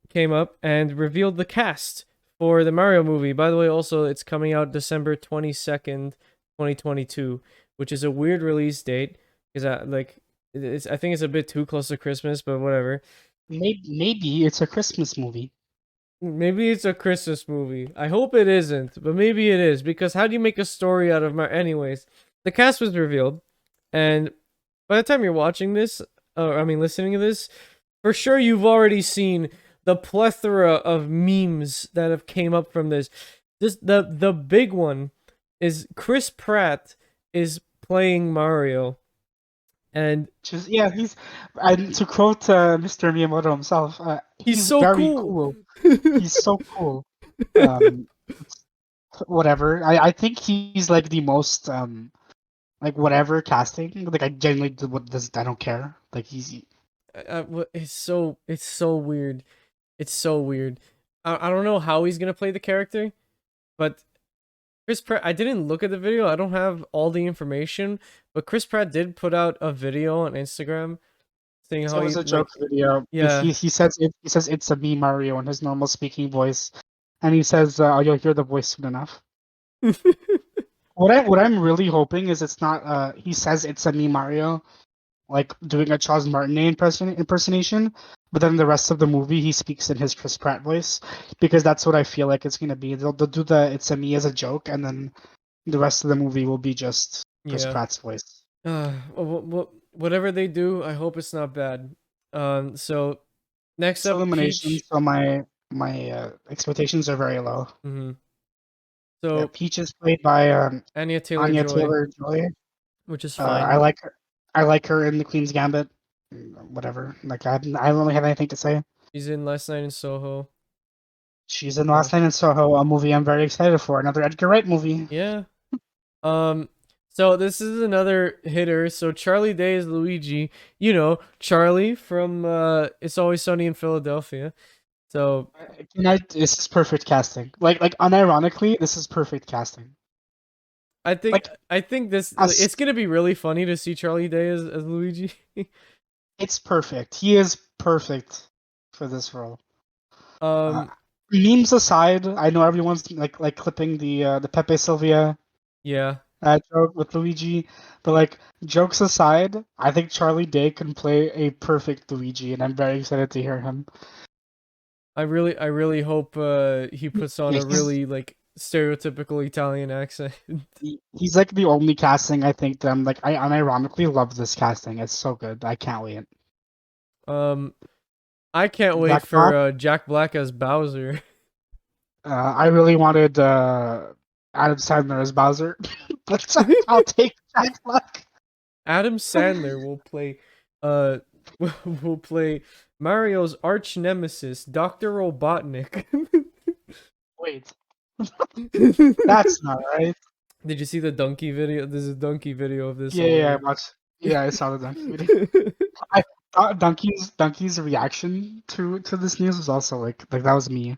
came up and revealed the cast for the Mario movie. By the way, also it's coming out December 22nd, 2022, which is a weird release date because I think it's a bit too close to Christmas, but whatever. maybe it's a Christmas movie. Maybe it's a Christmas movie. I hope it isn't, but maybe it is because how do you make a story out of Mario? Anyways, the cast was revealed, and by the time you're watching this, listening to this, for sure you've already seen the plethora of memes that have came up from this. The big one is Chris Pratt is playing Mario, and Just yeah, he's and to quote Mr. Miyamoto himself, he's he's so very cool. cool. He's so cool. Um, whatever. I think he's like the most like whatever casting. Like I genuinely what does I don't care. Like he's It's so weird. It's so weird. I don't know how he's gonna play the character, but Chris Pratt. I didn't look at the video. I don't have all the information, but Chris Pratt did put out a video on Instagram saying so how it he was a joke like, video. yeah. He says it's a me Mario in his normal speaking voice, and he says oh, you'll hear the voice soon enough. What I'm really hoping is it's not he says it's a me Mario like doing a Charles Martinet impersonation, but then the rest of the movie he speaks in his Chris Pratt voice because that's what I feel like it's gonna be. They'll do the it's a me as a joke, and then the rest of the movie will be just Chris Yeah. Pratt's voice. Whatever they do, I hope it's not bad. So next It's up, Illumination, Peach. so my expectations are very low. hmm Yeah, So Peach is played by Anya Taylor Anya Joy, Taylor Joy. which is I fine. like her. I like her in the Queen's Gambit. Whatever. Like I don't really have anything to say. She's in Last Night in Soho. She's in Uh, Last Night in Soho, a movie I'm very excited for. Another Edgar Wright movie. yeah. Um. So this is another hitter. So Charlie Day is Luigi. You know Charlie from It's Always Sunny in Philadelphia. So This is perfect casting. Like unironically, this is perfect casting. I think Like I think this us, it's gonna be really funny to see Charlie Day as Luigi. it's perfect. He is perfect for this role. Uh, um. Memes aside, I know everyone's like clipping the Pepe Sylvia Yeah. joke with Luigi, but like jokes aside, I think Charlie Day can play a perfect Luigi, and I'm very excited to hear him. I really hope he puts on Yeah, a really like stereotypical Italian accent. he's like the only casting I think that I'm like I unironically love this casting. It's so good. I can't wait. um, I can't wait Jack for Black. Jack Black as Bowser. I really wanted Adam Sandler as Bowser, but I'll take Jack Black. Adam Sandler will play uh will play Mario's arch nemesis, Dr. Robotnik. Wait, that's not right. Did you see the donkey video? There's a donkey video of this Yeah, I already. watched. Yeah, I saw the donkey video. I Donkey's reaction to this news was also like that was me.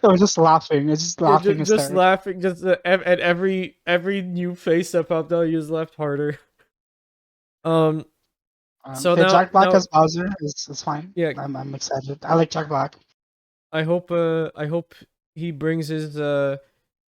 I was just laughing. I was just Yeah, laughing just hysterically. laughing, just at every new face that popped out, you just laughed harder. Um, so Yeah, now Jack Black now as Bowser is fine. yeah, I'm excited. I like Jack Black. I hope he brings his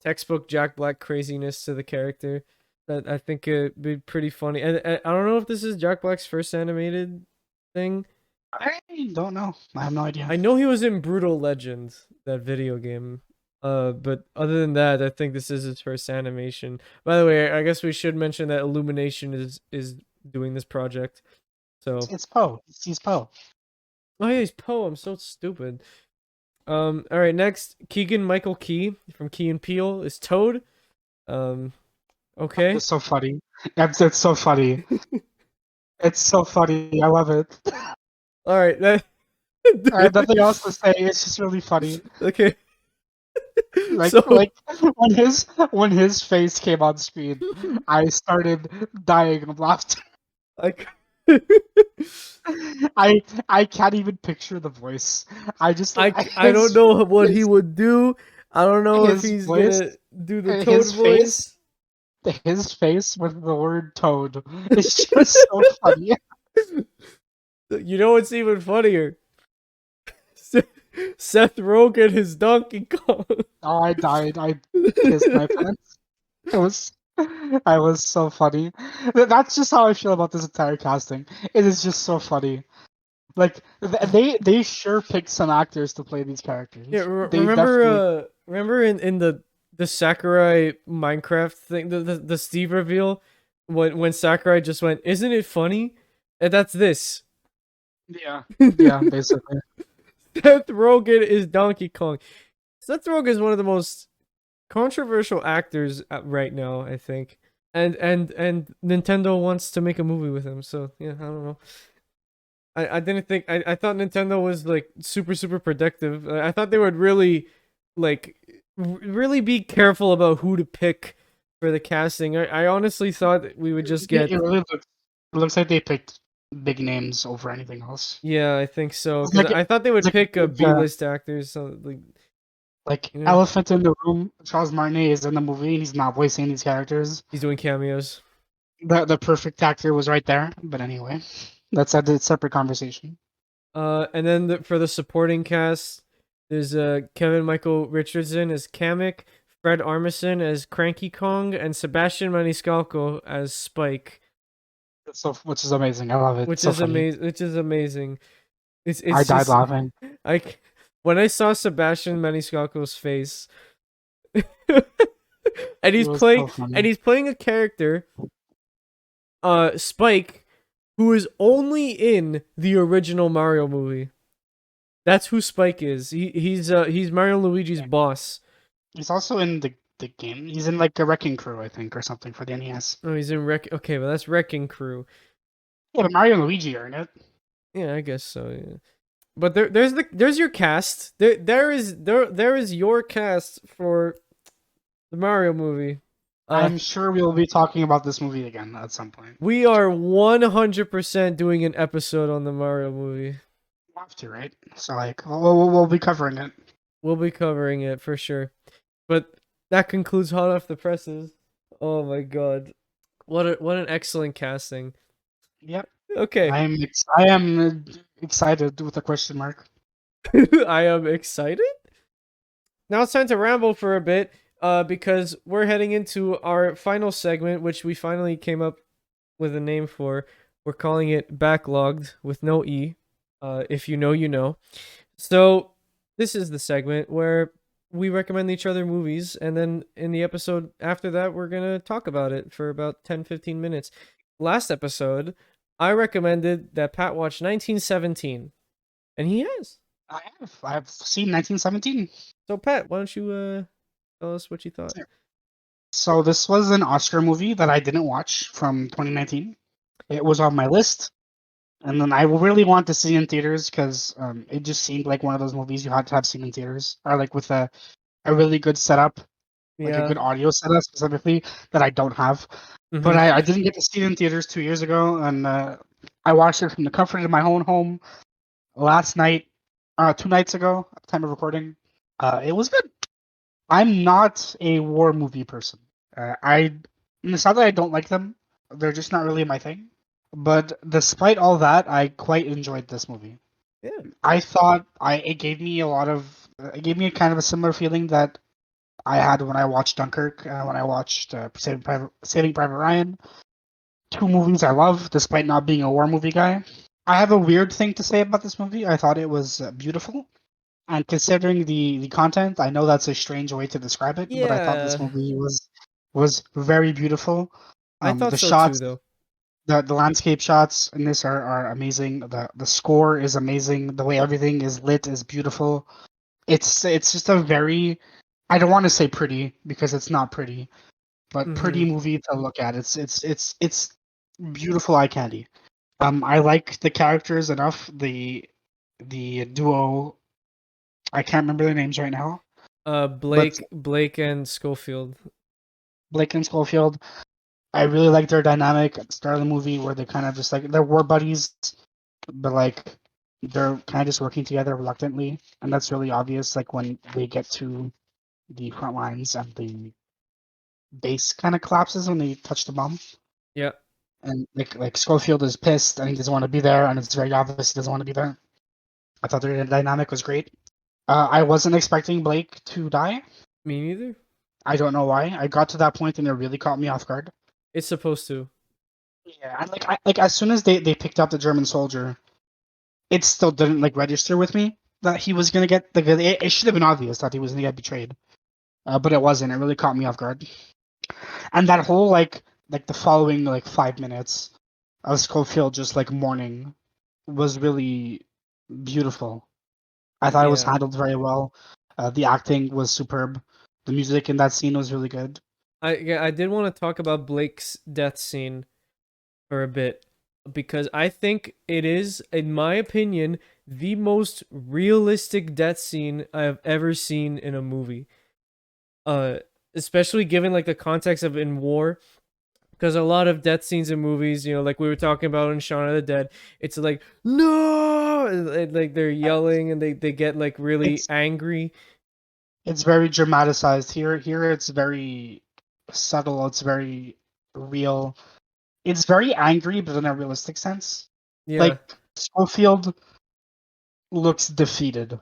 textbook Jack Black craziness to the character. That I think it'd be pretty funny. And I don't know if this is Jack Black's first animated thing. I don't know. I have no idea. I know he was in Brutal Legend, that video game. But other than that, I think this is his first animation. By the way, I guess we should mention that Illumination is doing this project. So, It's Poe. He's Poe. oh yeah, he's Poe. I'm so stupid. All right, next, Keegan Michael Key from Key and Peele is Toad. Okay. It's so funny. It's so funny. It's so funny. I love it. All right, that. I have nothing else to say. It's just really funny. Okay. Like So like when his face came on screen, I started dying of laughter. like I can't even picture the voice. I just I don't know what he his, would do. I don't know if his he's voice, gonna do the Toad his voice. his face with the word toad is just so funny. You know what's even funnier? Seth Rogen is Donkey Kong. Oh, I died. I pissed my pants. It was I was so funny. That's just how I feel about this entire casting. It is just so funny. Like they sure picked some actors to play these characters. Yeah, They definitely remember in the Sakurai Minecraft thing, the Steve reveal when Sakurai just went, "Isn't it funny?" And that's this. yeah, basically. Seth Rogen is Donkey Kong. Seth Rogen is one of the most controversial actors right now, I think. And Nintendo wants to make a movie with him, so yeah, I don't know. I didn't think I thought Nintendo was like super protective. I thought they would really like really be careful about who to pick for the casting. I honestly thought we would just get It really looks like they picked big names over anything else. yeah, I think so It's because like I thought they would it's pick a like, uh, B-list actors. So like you know, Elephant in the Room. Charles Martinet is in the movie and he's not voicing these characters. he's doing cameos. The perfect actor was right there. But anyway, that's a separate conversation. And then for the supporting cast, there's Kevin Michael Richardson as Kamek, Fred Armisen as Cranky Kong, and Sebastian Maniscalco as Spike, So which is amazing. I love it. which So is funny. amazing. Which is amazing. I It's died just laughing. like when I saw Sebastian Maniscalco's face, and It he's was playing so funny. a character, Spike, who is only in the original Mario movie. That's who Spike is. He's Mario and Luigi's boss. He's also in the game. He's in like a Wrecking Crew, I think, or something for the NES. Oh, he's in Okay, well that's Wrecking Crew. Yeah, but Mario and Luigi are in it. Yeah, I guess so. Yeah. But there's your cast. There is your cast for the Mario movie. I'm sure we'll be talking about this movie again at some point. We are 100% doing an episode on the Mario movie. We'll have to, right? So like, we'll be covering it. We'll be covering it for sure. But that concludes Hot Off the Presses. Oh my god. What an excellent casting. Yep. Okay. I am excited with a question mark. I am excited. Now it's time to ramble for a bit, because we're heading into our final segment, which we finally came up with a name for. We're calling it Backlogged with no E. If you know, you know. So this is the segment where we recommend each other movies, and then in the episode after that, we're gonna talk about it for about 10-15 minutes. Last episode, I recommended that Pat watch 1917, and he has. I've seen 1917. So Pat, why don't you tell us what you thought? So this was an Oscar movie that I didn't watch from 2019. It was on my list, and then I really wanted to see it in theaters because it just seemed like one of those movies you had to have seen in theaters, or like with a really good setup, like a Yeah. good audio setup specifically that I don't have. But I didn't get to see it in theaters 2 years ago, and I watched it from the comfort of my own home last night, 2 nights ago at the time of recording. It was good. I'm not a war movie person. It's not that I don't like them; they're just not really my thing. But despite all that, I quite enjoyed this movie. Yeah. I thought it gave me it gave me a kind of a similar feeling that I had when I watched Dunkirk, when I watched Saving Private Ryan. Two movies I love, despite not being a war movie guy. I have a weird thing to say about this movie. I thought it was beautiful, and considering the content, I know that's a strange way to describe it, but I thought this Yeah, movie was very beautiful. I thought The so too, shots, though. the landscape shots in this are amazing. The score is amazing. The way everything is lit is beautiful. It's just a very, I don't want to say pretty because it's not pretty, but Mm-hmm. pretty movie to look at. It's beautiful eye candy. I like the characters enough. The duo, I can't remember their names right now, but Blake and Schofield. Blake and Schofield, I really like their dynamic at the start of the movie where they kind of just like they're war buddies, but like they're kind of just working together reluctantly, and that's really obvious. Like when they get to the front lines and the base kind of collapses when they touch the bomb, Yeah, and like Schofield is pissed and he doesn't want to be there, and it's very obvious he doesn't want to be there. I thought their dynamic was great. I wasn't expecting Blake to die. me neither. I don't know why. I got to that point and it really caught me off guard. It's supposed to. Yeah, and like as soon as they picked up the German soldier, it still didn't like register with me that he was gonna get like it should have been obvious that he was gonna get betrayed, but it wasn't. It really caught me off guard. And that whole like the following like 5 minutes of Schofield just like mourning was really beautiful. I thought it was Yeah. handled very well. The acting was superb. The music in that scene was really good. I did want to talk about Blake's death scene for a bit because I think it is, in my opinion, the most realistic death scene I have ever seen in a movie. Uh, Especially given like the context of in war, because a lot of death scenes in movies, like we were talking about in Shaun of the Dead, it's like no, like they're yelling and they get like really It's angry. it's very dramatized here. Here it's very subtle. It's very real. It's very angry, but in a realistic sense. Yeah, Like Schofield looks defeated.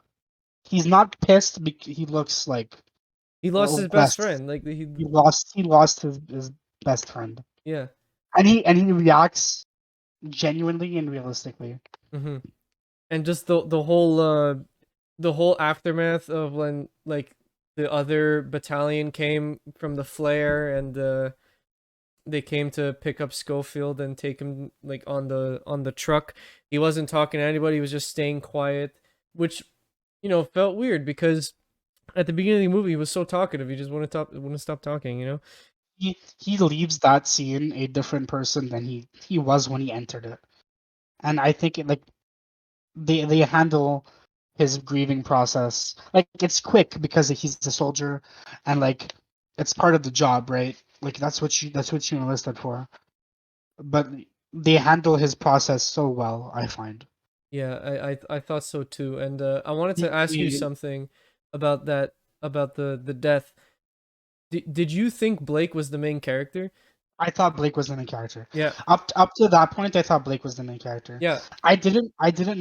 He's not pissed. He looks like he lost his best less. friend. Like he, He lost his best friend, yeah. and he reacts genuinely and realistically. Hmm. And just the whole aftermath of when like the other battalion came from the flare and they came to pick up Schofield and take him like on the truck. He wasn't talking to anybody, he was just staying quiet, which felt weird because at the beginning of the movie he was so talkative, he just wouldn't stop talking. He leaves that scene a different person than he was when he entered it, and I think like they handle his grieving process like it's quick because he's a soldier, and like it's part of the job, right? Like that's what you enlisted for, but they handle his process so well. I find. Yeah, I thought so too. And I wanted to He- ask you he- something about that, about the death. Did you think Blake was the main character? I thought Blake was the main character. Yeah. Up to that point, I thought Blake was the main character. Yeah. I didn't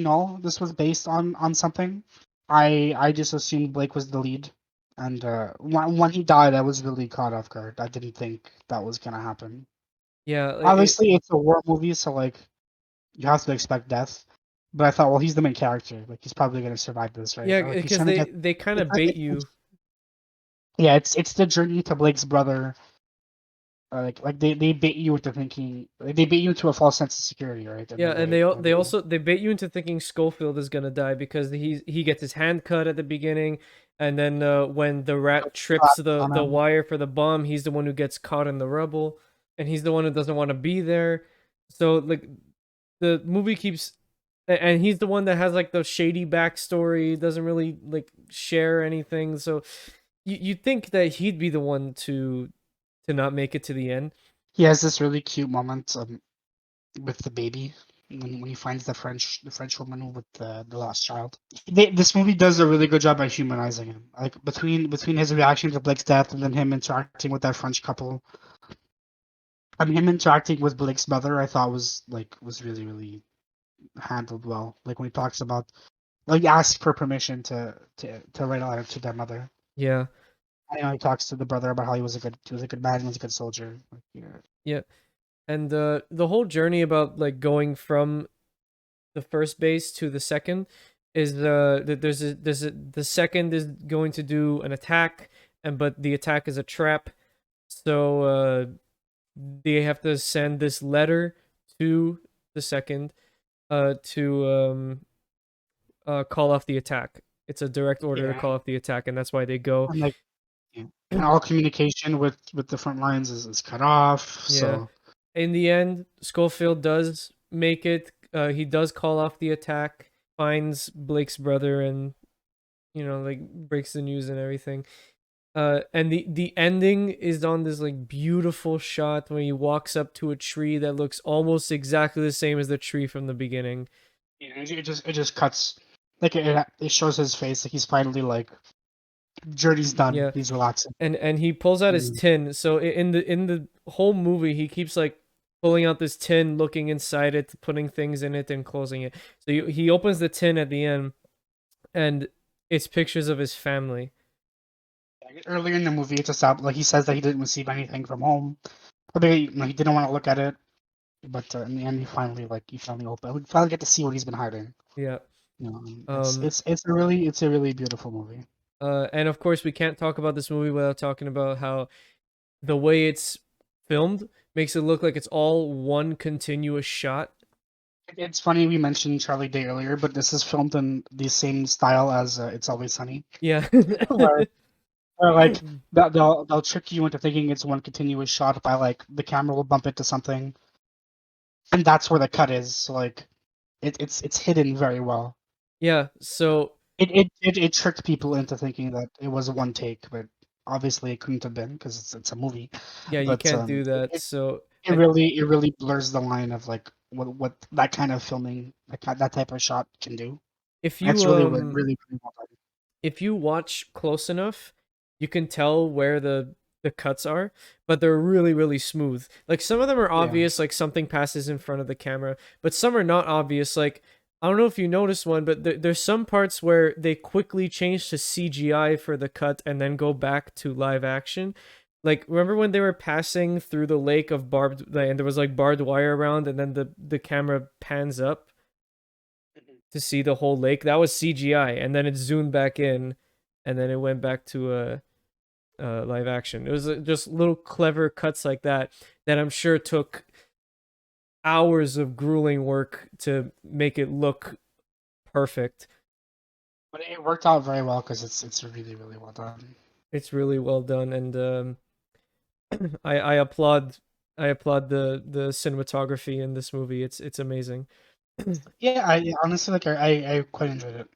know this was based on something. I just assumed Blake was the lead, and when he died, I was really caught off guard. I didn't think that was gonna happen. Yeah, Obviously, it's a war movie, so like you have to expect death. But I thought, well, he's the main character. Like he's probably gonna survive this, right? yeah, Like he's because trying to get. they kind It's, of bait it's, you. yeah, it's the journey to Blake's brother. Like they bait you into thinking, like, they bait you into a false sense of security, right? In Yeah, the and way when they they also they bait you into thinking Schofield is gonna die because he gets his hand cut at the beginning, and then when the rat trips collapse on the him. wire for the bomb, he's the one who gets caught in the rubble, and he's the one who doesn't want to be there. So like the movie keeps, and he's the one that has like the shady backstory, doesn't really like share anything. So you think that he'd be the one to not make it to the end. He has this really cute moment with the baby when he finds the French woman with the lost child. This movie does a really good job at humanizing him. Like between his reaction to Blake's death and then him interacting with that French couple, and him interacting with Blake's mother, I thought was really really handled well. Like when he talks about like he asks for permission to write a letter to their mother. Yeah. I know he talks to the brother about how he was a good man, he was a good soldier. Like, yeah. Yeah. And the whole journey about like going from the first base to the second is the second is going to do an attack, but the attack is a trap, so they have to send this letter to the second to call off the attack. It's a direct order to Yeah, call off the attack, and that's why they go. and like yeah. And all communication with the front lines is cut off. Yeah. So In the end, Schofield does make it. He does call off the attack, finds Blake's brother, and like breaks the news and everything. And the ending is on this like beautiful shot when he walks up to a tree that looks almost exactly the same as the tree from the beginning. it just cuts like it shows his face like he's finally like journey's done. Yeah, He's relaxing. and he pulls out his Mm. tin. So in the whole movie, he keeps like pulling out this tin, looking inside it, putting things in it, and closing it. So he opens the tin at the end, and it's pictures of his family. Earlier in the movie, it's just out like he says that he didn't receive anything from home. Probably he didn't want to look at it, but in the end, he finally opened. We finally get to see what he's been hiding. Yeah. It's Um. it's a really beautiful movie. And of course, we can't talk about this movie without talking about how the way it's filmed makes it look like it's all one continuous shot. It's funny we mentioned Charlie Day earlier, but this is filmed in the same style as It's Always Sunny, Yeah. where, where like they'll trick you into thinking it's one continuous shot by like the camera will bump into something, and that's where the cut is. So like it's hidden very well. Yeah. So It tricked people into thinking that it was a one take, but obviously it couldn't have been because it's a movie. yeah, you But can't do that. it, So it really blurs the line of like what that kind of filming that type of shot can do. if That's you really well done. if you watch close enough, you can tell where the cuts are, but they're really really smooth. Like some of them are Yeah, obvious, like something passes in front of the camera, but some are not obvious. Like I don't know if you noticed one, but there's some parts where they quickly change to CGI for the cut and then go back to live action. Like remember when they were passing through the lake of barbed and there was like barbed wire around, and then the camera pans up to see the whole lake. That was CGI, and then it zoomed back in, and then it went back to live action. It was just little clever cuts like that that I'm sure took hours of grueling work to make it look perfect. but it worked out very well because it's really well done. It's really well done, and I applaud the cinematography in this movie. It's amazing. Yeah, I honestly like I quite enjoyed it.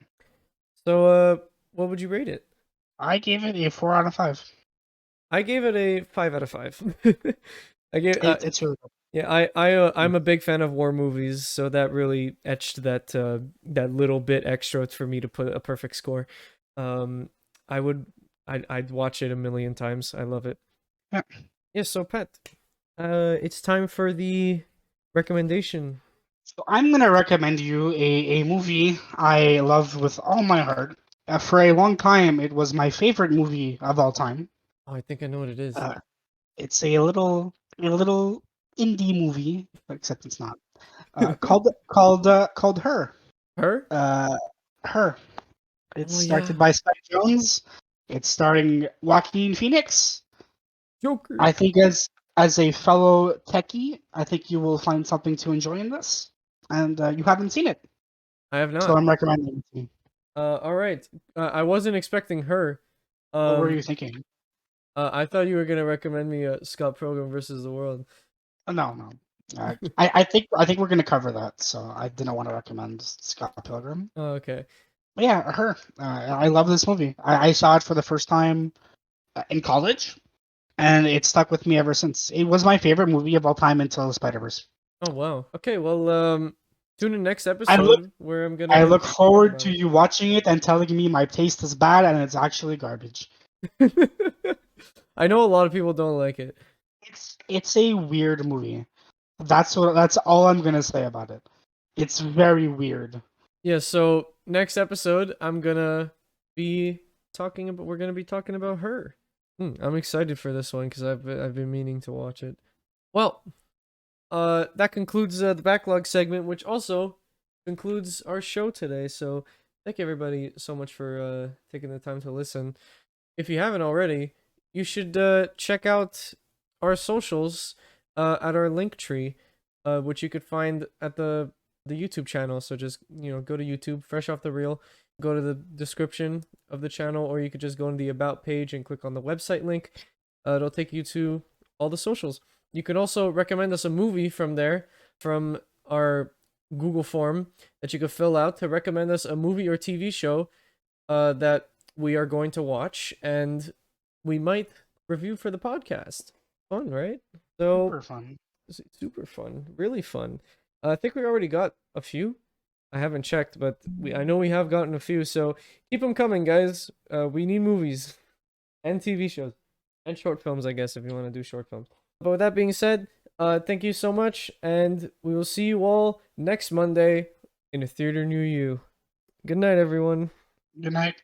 So what would you rate it? I gave it a 4 out of 5. I gave it a 5 out of 5. I gave It's really good. Yeah, I'm a big fan of war movies, so that really etched that little bit extra for me to put a perfect score. Um, I would I'd watch it a million times. I love it. Yeah. Yeah, so Pat, it's time for the recommendation. So I'm gonna recommend you a movie I love with all my heart. For a long time, it was my favorite movie of all time. Oh, I think I know what it is. Uh, it's a little indie movie, except it's not. Called Her. Her? Uh, Her. Oh It's yeah, directed by Spike Jones. It's starring Joaquin Phoenix. Joker. I think as a fellow techie, I think you will find something to enjoy in this, and you haven't seen it, I have so not. I'm recommending it to you. All right. I wasn't expecting her. What were Um, you thinking? I thought you were gonna recommend me Scott Pilgrim versus the World. No, no. I think we're gonna cover that, so I didn't want to recommend Scott Pilgrim. Oh, okay. But yeah, Her. I love this movie. I saw it for the first time in college, and it stuck with me ever since. It was my favorite movie of all time until Spider-Verse. Oh wow. Okay, well tune in next I look episode where I'm I gonna look talk forward about to you watching it and telling me my taste is bad and it's actually garbage. it. I know a lot of people don't like it. It's a weird movie. That's all I'm gonna say about it. It's very weird. Yeah, so next episode I'm gonna be we're gonna be talking about her. I'm excited for this one because I've been meaning to watch it. Well, that concludes the backlog segment, which also concludes our show today. So thank you everybody so much for taking the time to listen. If you haven't already, you should check out our socials at our link tree, which you could find at the YouTube channel. So just go to YouTube, fresh off the reel, go to the description of the channel, or you could just go on the about page and click on the website link. It'll take you to all the socials. You can also recommend us a movie from there, from our Google form that you could fill out to recommend us a movie or TV show that we are going to watch, and we might review for the podcast. Fun, right? So Super fun. super fun, really fun. I think we already got a few. I haven't checked, but I know we have gotten a few. So keep them coming, guys. We need movies and TV shows and short films, I guess, if you want to do short films. But with that being said, thank you so much, and we will see you all next Monday in a theater near you. Good night, everyone. Good night.